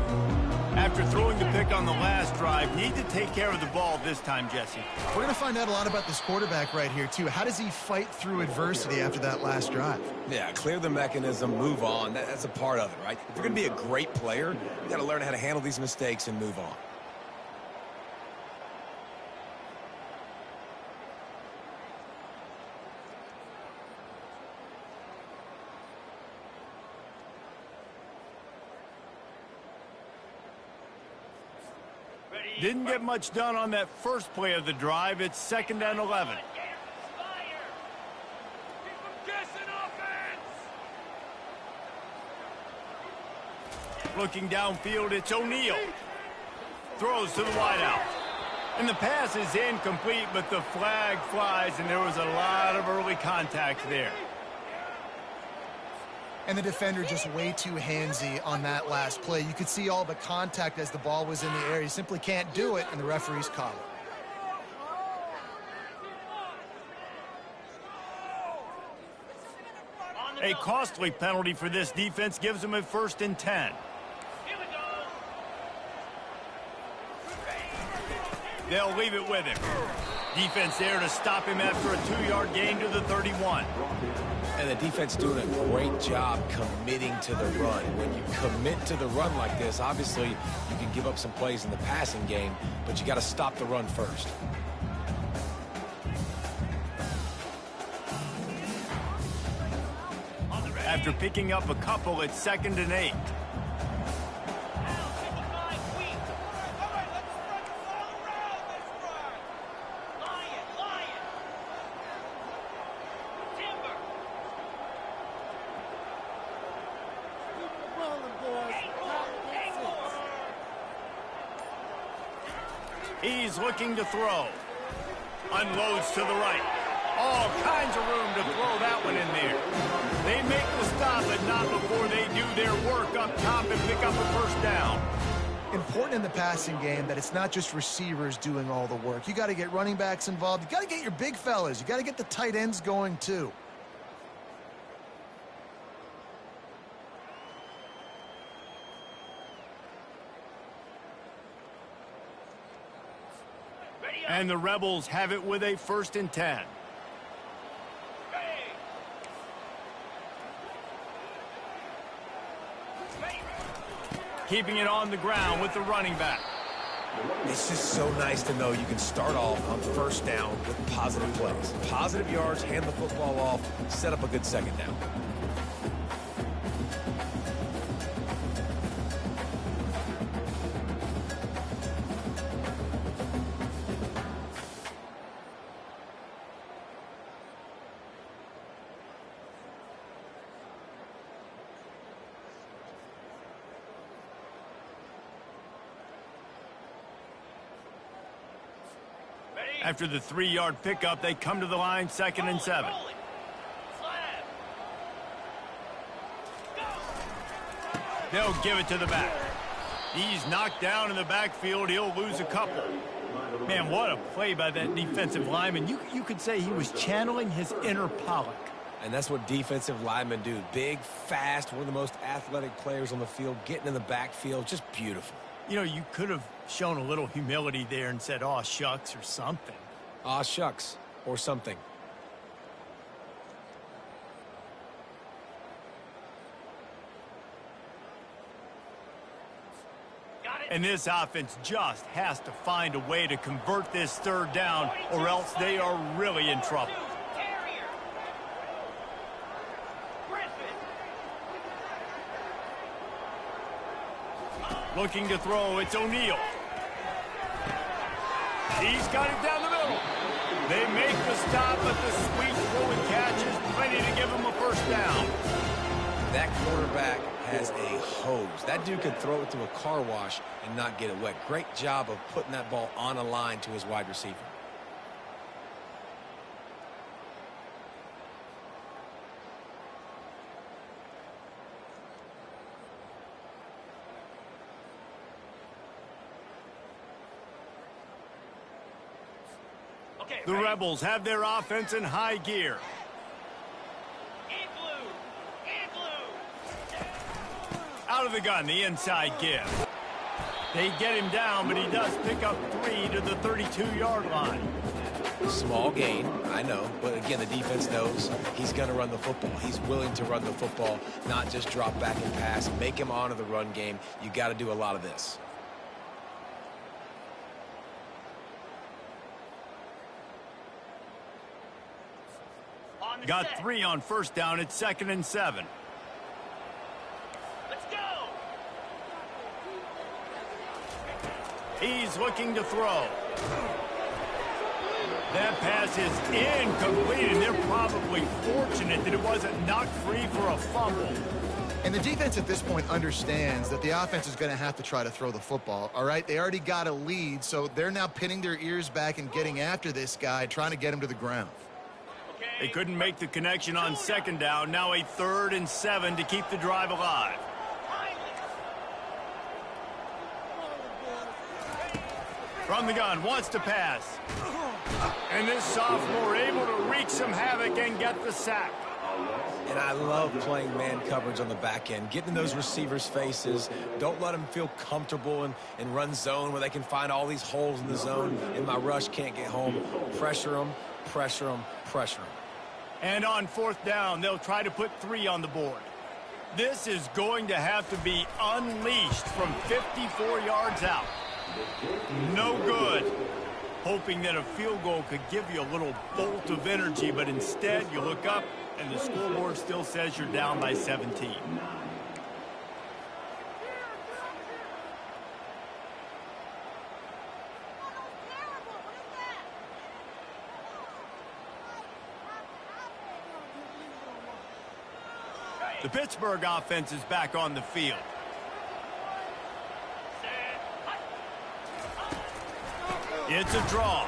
After throwing the pick on the last drive, need to take care of the ball this time, Jesse.
We're going to find out a lot about this quarterback right here, too. How does he fight through adversity after that last drive?
Yeah, clear the mechanism, move on. That's a part of it, right? If you're going to be a great player, you got to learn how to handle these mistakes and move on.
Didn't get much done on that first play of the drive. It's 2nd and 11. Looking downfield, it's O'Neal. Throws to the wideout. And the pass is incomplete, but the flag flies, and there was a lot of early contact there.
And the defender just way too handsy on that last play. You could see all the contact as the ball was in the air. He simply can't do it, and the referees call
it. A costly penalty for this defense gives them a 1st and 10. They'll leave it with him. Defense there to stop him after a 2-yard gain to the 31.
And the defense doing a great job committing to the run. When you commit to the run like this, obviously you can give up some plays in the passing game, but you got to stop the run first.
After picking up a couple, it's 2nd and 8. He's looking to throw. Unloads to the right. All kinds of room to throw that one in there. They make the stop, but not before they do their work up top and pick up a 1st down.
Important in the passing game that it's not just receivers doing all the work. You got to get running backs involved. You got to get your big fellas. You got to get the tight ends going too.
And the Rebels have it with a 1st and 10. Keeping it on the ground with the running back.
It's just so nice to know you can start off on 1st down with positive plays. Positive yards, hand the football off, set up a good 2nd down.
After the 3-yard pickup, they come to the line, 2nd and 7.
Slab.
They'll give it to the back. He's knocked down in the backfield. He'll lose a couple. Man, what a play by that defensive lineman. You could say he was channeling his inner Pollock.
And that's what defensive linemen do. Big, fast, one of the most athletic players on the field, getting in the backfield, just beautiful.
You know, you could have shown a little humility there and said, "Aw, shucks," or something.
Aw, shucks, or something.
Got it.
And this offense just has to find a way to convert this 3rd down, or else they are really in trouble.
Carrier. Griffin.
Looking to throw, it's O'Neal. He's got it down the middle. They make the stop, but the sweet throw and catch is plenty to give him a 1st down.
That quarterback has a hose. That dude could throw it to a car wash and not get it wet. Great job of putting that ball on a line to his wide receiver.
Okay,
The
ready?
Rebels have their offense in high gear.
Igloo.
Out of the gun, the inside give. They get him down, but he does pick up 3 to the 32-yard line.
Small gain, I know, but again, the defense knows he's going to run the football. He's willing to run the football, not just drop back and pass, make him honor the run game. You got to do a lot of this.
On the
Got
set.
3 on 1st down. It's 2nd and 7.
Let's go.
He's looking to throw. That pass is incomplete, and they're probably fortunate that it wasn't knocked free for a fumble.
And the defense at this point understands that the offense is going to have to try to throw the football, all right? They already got a lead, so they're now pinning their ears back and getting after this guy, trying to get him to the ground.
Okay.
They couldn't make the connection on 2nd down. Now a 3rd and 7 to keep the drive alive. From the gun, wants to pass. And this sophomore able to wreak some havoc and get the sack.
And I love playing man coverage on the back end, getting in those receivers' faces. Don't let them feel comfortable and run zone where they can find all these holes in the zone and my rush can't get home. Pressure them, pressure them, pressure them.
And on 4th down, they'll try to put 3 on the board. This is going to have to be unleashed from 54 yards out. No good. Hoping that a field goal could give you a little bolt of energy, but instead you look up and the scoreboard still says you're down by 17. The Pittsburgh offense is back on the field. It's a draw.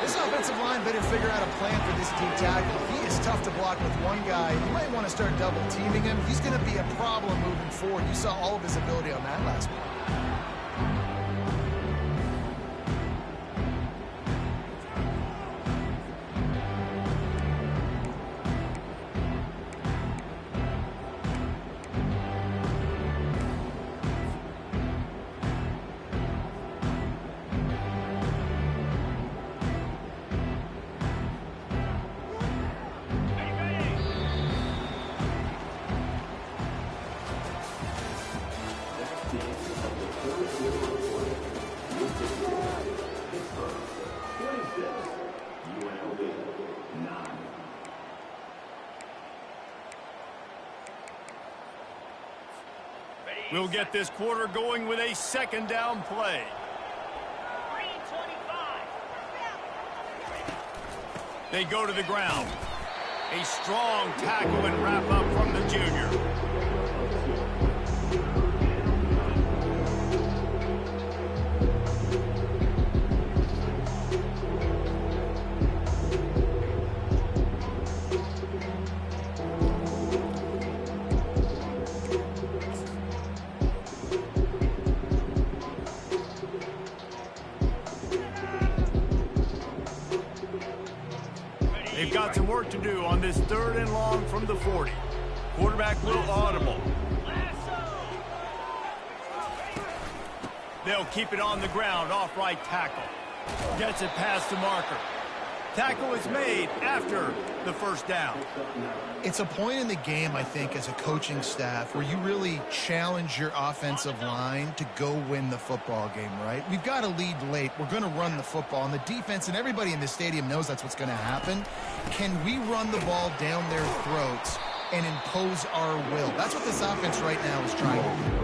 This offensive line better figure out a plan for this deep tackle. He is tough to block with one guy. You might want to start double teaming him. He's going to be a problem moving forward. You saw all of his ability on that last one.
We'll get this quarter going with a 2nd down play.
3:25.
They go to the ground. A strong tackle and wrap up from the junior. got some work to do on this 3rd and long from the 40. Quarterback will audible. They'll keep it on the ground, off right tackle. Gets it past the marker. Tackle is made after the 1st down.
It's a point in the game, I think, as a coaching staff where you really challenge your offensive line to go win the football game, right? We've got to lead late. We're going to run the football. And the defense and everybody in the stadium knows that's what's going to happen. Can we run the ball down their throats and impose our will? That's what this offense right now is trying to do.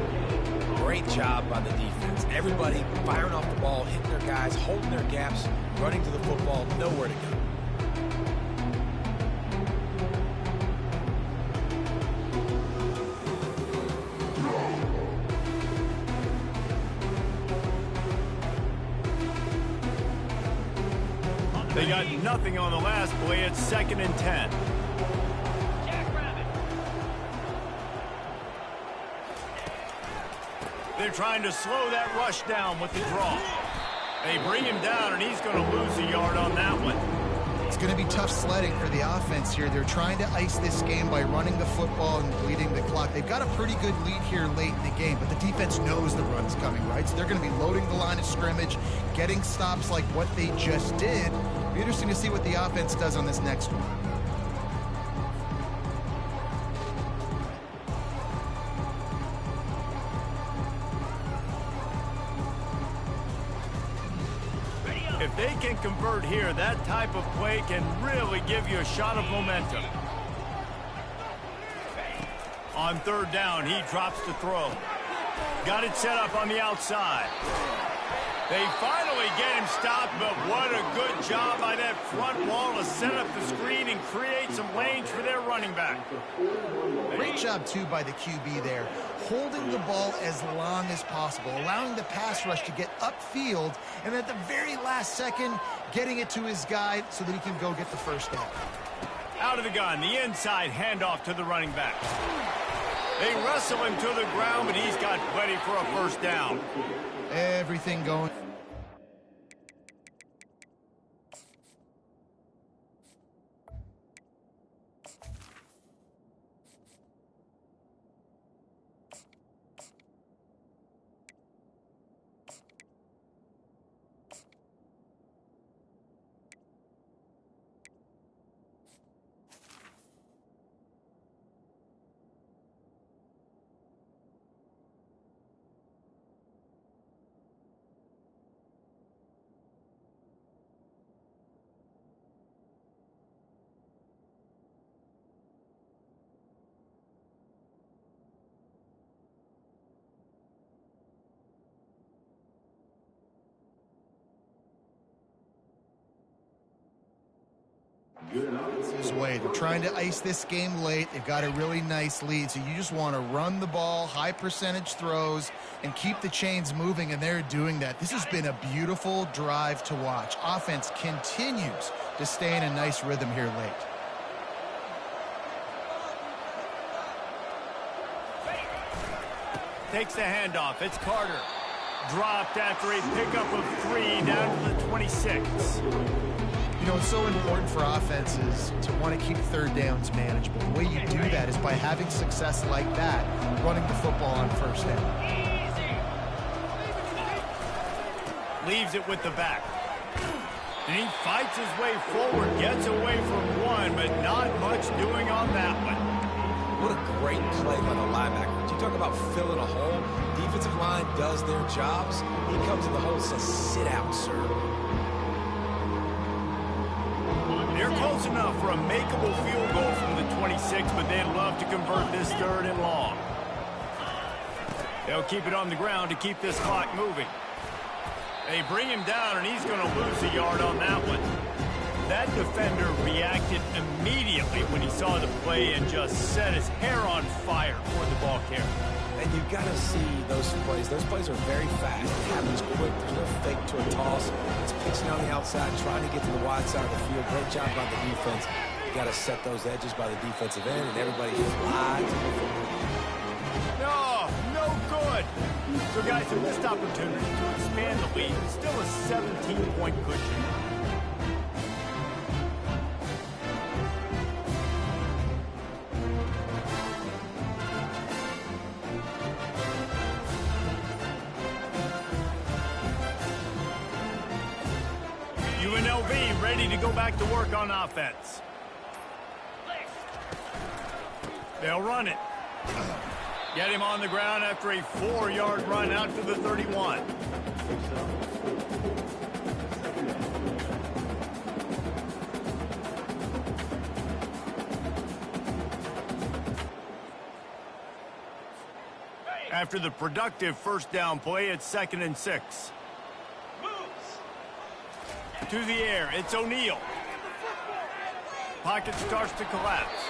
Great job by the defense. Everybody firing off the ball, hitting their guys, holding their gaps, running to the football, nowhere to go.
They got nothing on the last play. It's 2nd and 10. They're trying to slow that rush down with the draw. They bring him down, and he's going to lose a yard on that one.
It's going to be tough sledding for the offense here. They're trying to ice this game by running the football and bleeding the clock. They've got a pretty good lead here late in the game, but the defense knows the run's coming, right? So they're going to be loading the line of scrimmage, getting stops like what they just did. It'll be interesting to see what the offense does on this next one.
If they can convert here, that type of play can really give you a shot of momentum. On 3rd down, he drops the throw. Got it set up on the outside. They finally get him stopped, but what a good job by that front wall to set up the screen and create some lanes for their running back.
Great job, too, by the QB there, holding the ball as long as possible, allowing the pass rush to get upfield, and at the very last second, getting it to his guy so that he can go get the 1st down.
Out of the gun, the inside handoff to the running back. They wrestle him to the ground, but he's got plenty for a 1st down.
Everything going. It's his way. They're trying to ice this game late. They've got a really nice lead, so you just want to run the ball, high percentage throws, and keep the chains moving, and they're doing that. This has been a beautiful drive to watch. Offense continues to stay in a nice rhythm here late.
Takes the handoff. It's Carter. Dropped after a pickup of 3 down to the 26.
You know, it's so important for offenses to want to keep 3rd downs manageable. The way you do that is by having success like that, running the football on 1st down.
Leaves it with the back. And he fights his way forward, gets away from one, but not much doing on that one.
What a great play by the linebacker. You talk about filling a hole. Defensive line does their jobs. He comes in the hole and says, sit out, sir.
They're close enough for a makeable field goal from the 26, but they'd love to convert this 3rd and long. They'll keep it on the ground to keep this clock moving. They bring him down, and he's going to lose a yard on that one. That defender reacted immediately when he saw the play and just set his hair on fire toward the ball carrier.
And you've got to see those plays. Those plays are very fast. It happens quick. There's no fake to a toss. It's pitching on the outside, trying to get to the wide side of the field. Great job by the defense. You got to set those edges by the defensive end, and everybody flies to the football.
No good. So, guys, a missed opportunity to expand the lead. It's still a 17-point cushion. UNLV ready to go back to work on offense. They'll run it. Get him on the ground after a 4-yard run out to the 31. After the productive first down play, it's 2nd and 6. To the air, it's O'Neal. Pocket starts to collapse.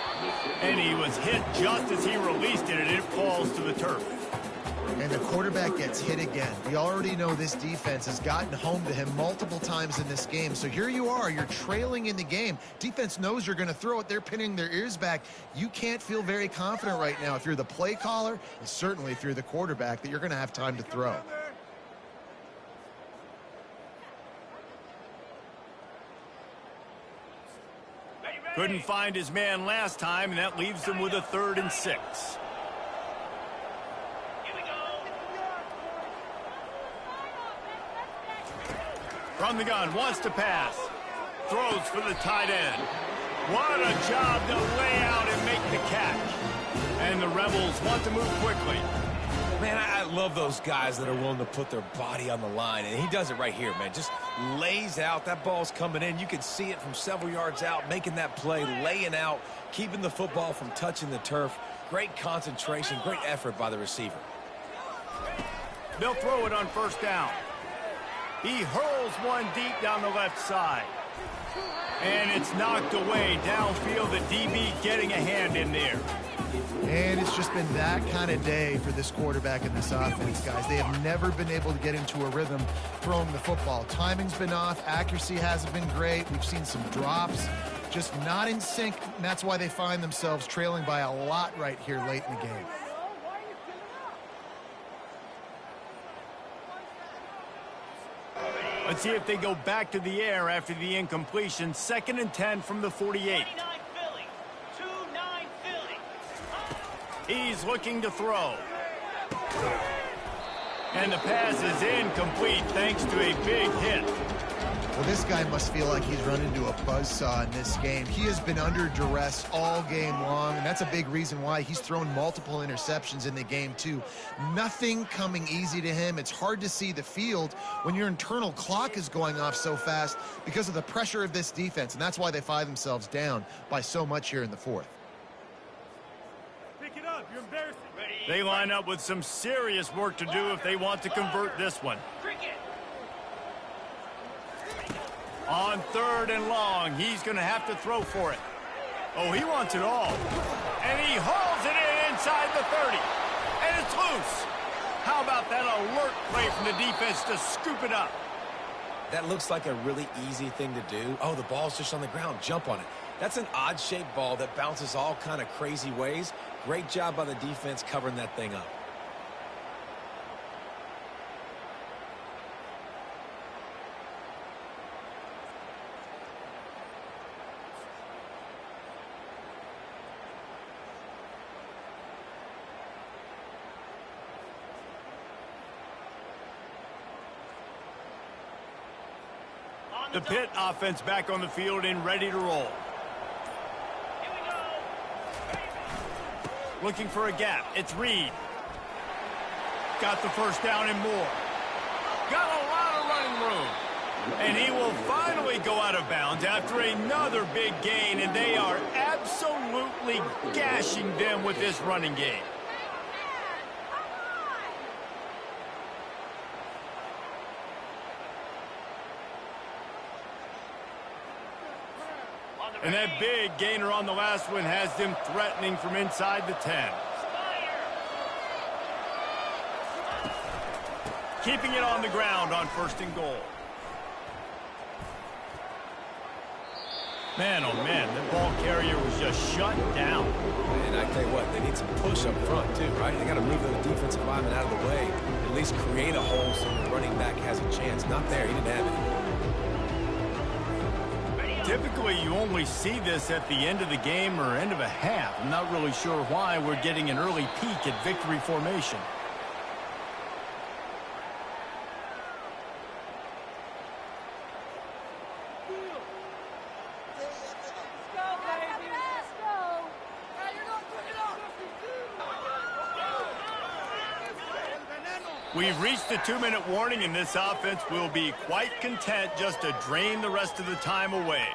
And he was hit just as he released it, and it falls to the turf.
And the quarterback gets hit again. We already know this defense has gotten home to him multiple times in this game. So here you are, you're trailing in the game. Defense knows you're going to throw it. They're pinning their ears back. You can't feel very confident right now if you're the play caller, and certainly if you're the quarterback, that you're going to have time to throw.
Couldn't find his man last time, and that leaves him with a 3rd and 6. From the gun, wants to pass. Throws for the tight end. What a job to lay out and make the catch. And the Rebels want to move quickly.
Man, I love those guys that are willing to put their body on the line, and he does it right here, man. Just lays out. That ball's coming in. You can see it from several yards out, making that play, laying out, keeping the football from touching the turf. Great concentration, great effort by the receiver.
They'll throw it on 1st down. He hurls one deep down the left side. And it's knocked away downfield. The DB getting a hand in there.
And it's just been that kind of day for this quarterback and this offense, guys. They have never been able to get into a rhythm throwing the football. Timing's been off. Accuracy hasn't been great. We've seen some drops. Just not in sync, and that's why they find themselves trailing by a lot right here late in the game.
Let's see if they go back to the air after the incompletion. 2nd and 10 from the 48. He's looking to throw. And the pass is incomplete thanks to a big hit.
Well, this guy must feel like he's run into a buzzsaw in this game. He has been under duress all game long, and that's a big reason why he's thrown multiple interceptions in the game, too. Nothing coming easy to him. It's hard to see the field when your internal clock is going off so fast because of the pressure of this defense, and that's why they find themselves down by so much here in the 4th.
Pick it up. You're embarrassing.
They line up with some serious work to do if they want to convert this one. On 3rd and long, he's going to have to throw for it. Oh, he wants it all. And he hauls it in inside the 30. And it's loose. How about that alert play from the defense to scoop it up?
That looks like a really easy thing to do. Oh, the ball's just on the ground. Jump on it. That's an odd-shaped ball that bounces all kind of crazy ways. Great job by the defense covering that thing up.
The Pitt offense back on the field and ready to roll. Looking for a gap. It's Reed. Got the first down and more. Got a lot of running room. And he will finally go out of bounds after another big gain, and they are absolutely gashing them with this running game. And that big gainer on the last one has them threatening from inside the 10. Keeping it on the ground on 1st and goal. Man, oh man, the ball carrier was just shut down.
And I tell you what, they need some push up front too, right? They got to move those defensive linemen out of the way. At least create a hole so the running back has a chance. Not there, he didn't have it.
Typically, you only see this at the end of the game or end of a half. I'm not really sure why we're getting an early peek at victory formation. We've reached the 2-minute warning, and this offense will be quite content just to drain the rest of the time away.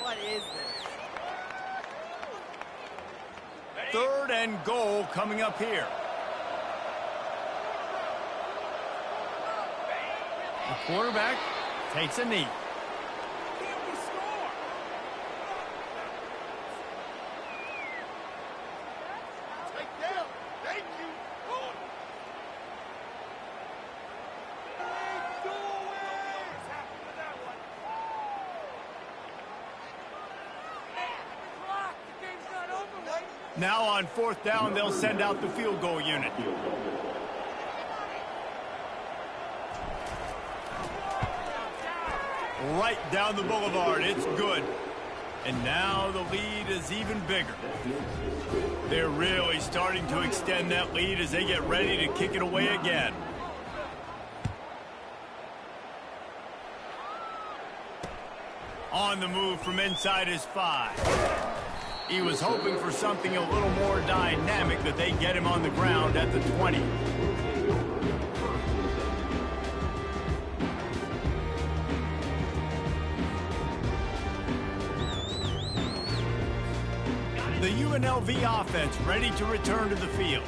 What is this?
Third and goal coming up here. The quarterback takes a knee. Now on fourth down, they'll send out the field goal unit. Right down the boulevard. It's good. And now the lead is even bigger. They're really starting to extend that lead as they get ready to kick it away again. On the move from inside his 5. He was hoping for something a little more dynamic, that they get him on the ground at the 20. The UNLV offense ready to return to the field.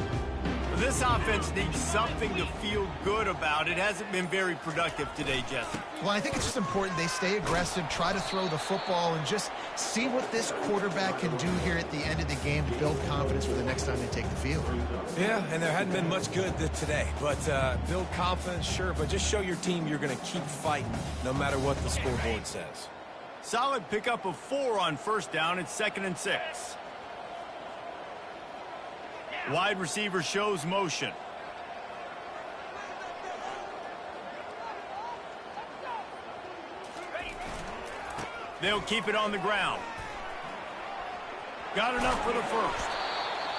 This offense needs something to feel good about. It hasn't been very productive today, Jesse.
Well, I think it's just important they stay aggressive, try to throw the football, and just see what this quarterback can do here at the end of the game to build confidence for the next time they take the field.
Yeah, and there hadn't been much good today. But build confidence, sure, but just show your team you're going to keep fighting no matter what the scoreboard says.
Solid pickup of 4 on first down. It's 2nd and 6. Wide receiver shows motion. They'll keep it on the ground. Got enough for the first.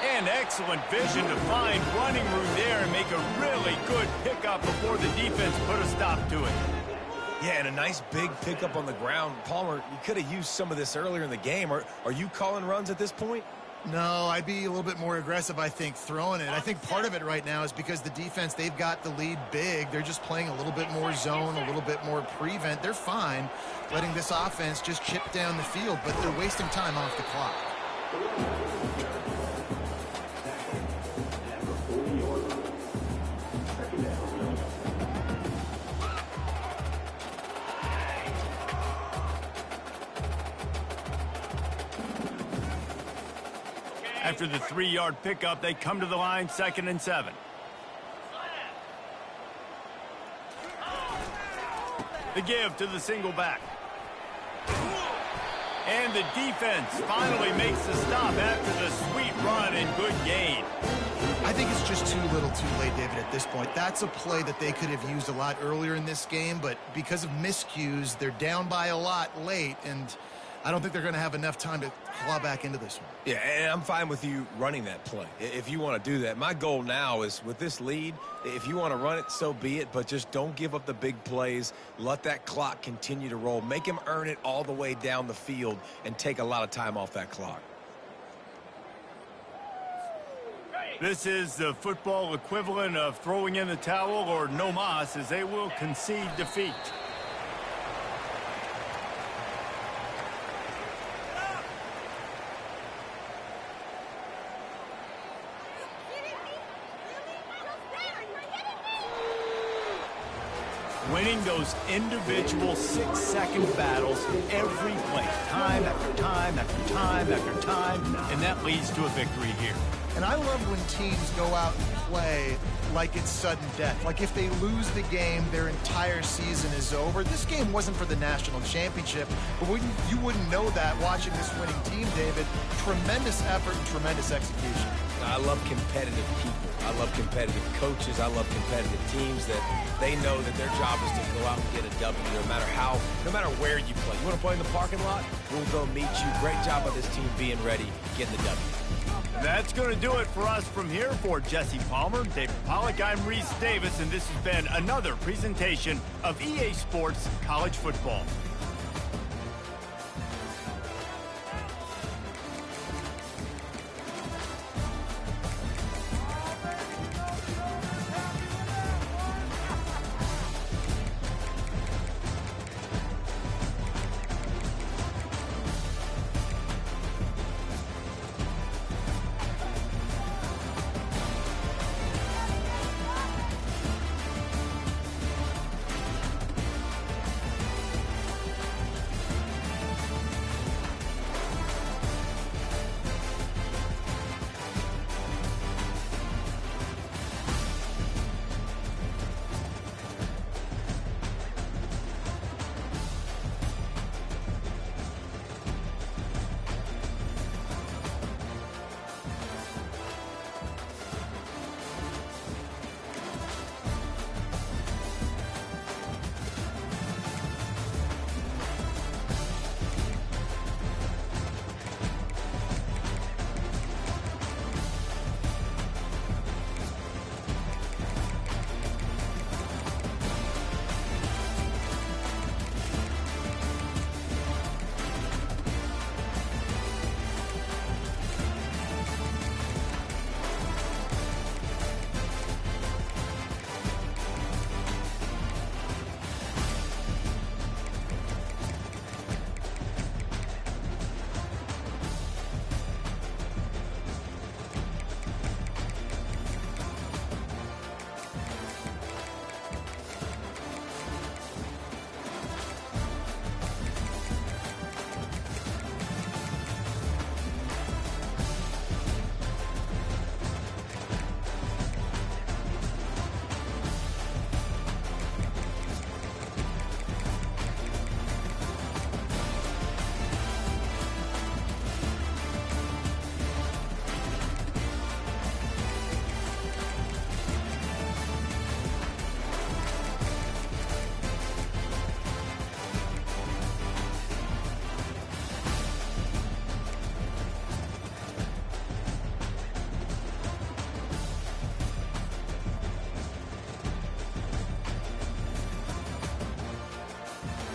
And excellent vision to find running room there and make a really good pickup before the defense put a stop to it.
Yeah, and a nice big pickup on the ground. Palmer, you could have used some of this earlier in the game. Are you calling runs at this point?
No, I'd be a little bit more aggressive, I think, throwing it. I think part of it right now is because the defense, they've got the lead big. They're just playing a little bit more zone, a little bit more prevent. They're fine letting this offense just chip down the field, but they're wasting time off the clock.
After the 3-yard pickup, they come to the line, 2nd and 7. The give to the single back. And the defense finally makes the stop after the sweet run and good gain.
I think it's just too little too late, David, at this point. That's a play that they could have used a lot earlier in this game, but because of miscues, they're down by a lot late, and I don't think they're going to have enough time to claw back into this one.
Yeah, and I'm fine with you running that play if you want to do that. My goal now is, with this lead, if you want to run it, so be it, but just don't give up the big plays. Let that clock continue to roll. Make him earn it all the way down the field and take a lot of time off that clock.
This is the football equivalent of throwing in the towel or no mas, as they will concede defeat. Winning those individual 6-second battles every play, time after time after time after time, and that leads to a victory here.
And I love when teams go out and play like it's sudden death. Like if they lose the game, their entire season is over. This game wasn't for the national championship, but you wouldn't know that watching this winning team, David. Tremendous effort and tremendous execution.
I love competitive people. I love competitive coaches. I love competitive teams that they know that their job is to go out and get a W no matter where you play. You want to play in the parking lot? We'll go meet you. Great job by this team being ready, getting the W.
That's going to do it for us from here. For Jesse Palmer, David Pollack, I'm Reese Davis, and this has been another presentation of EA Sports College Football.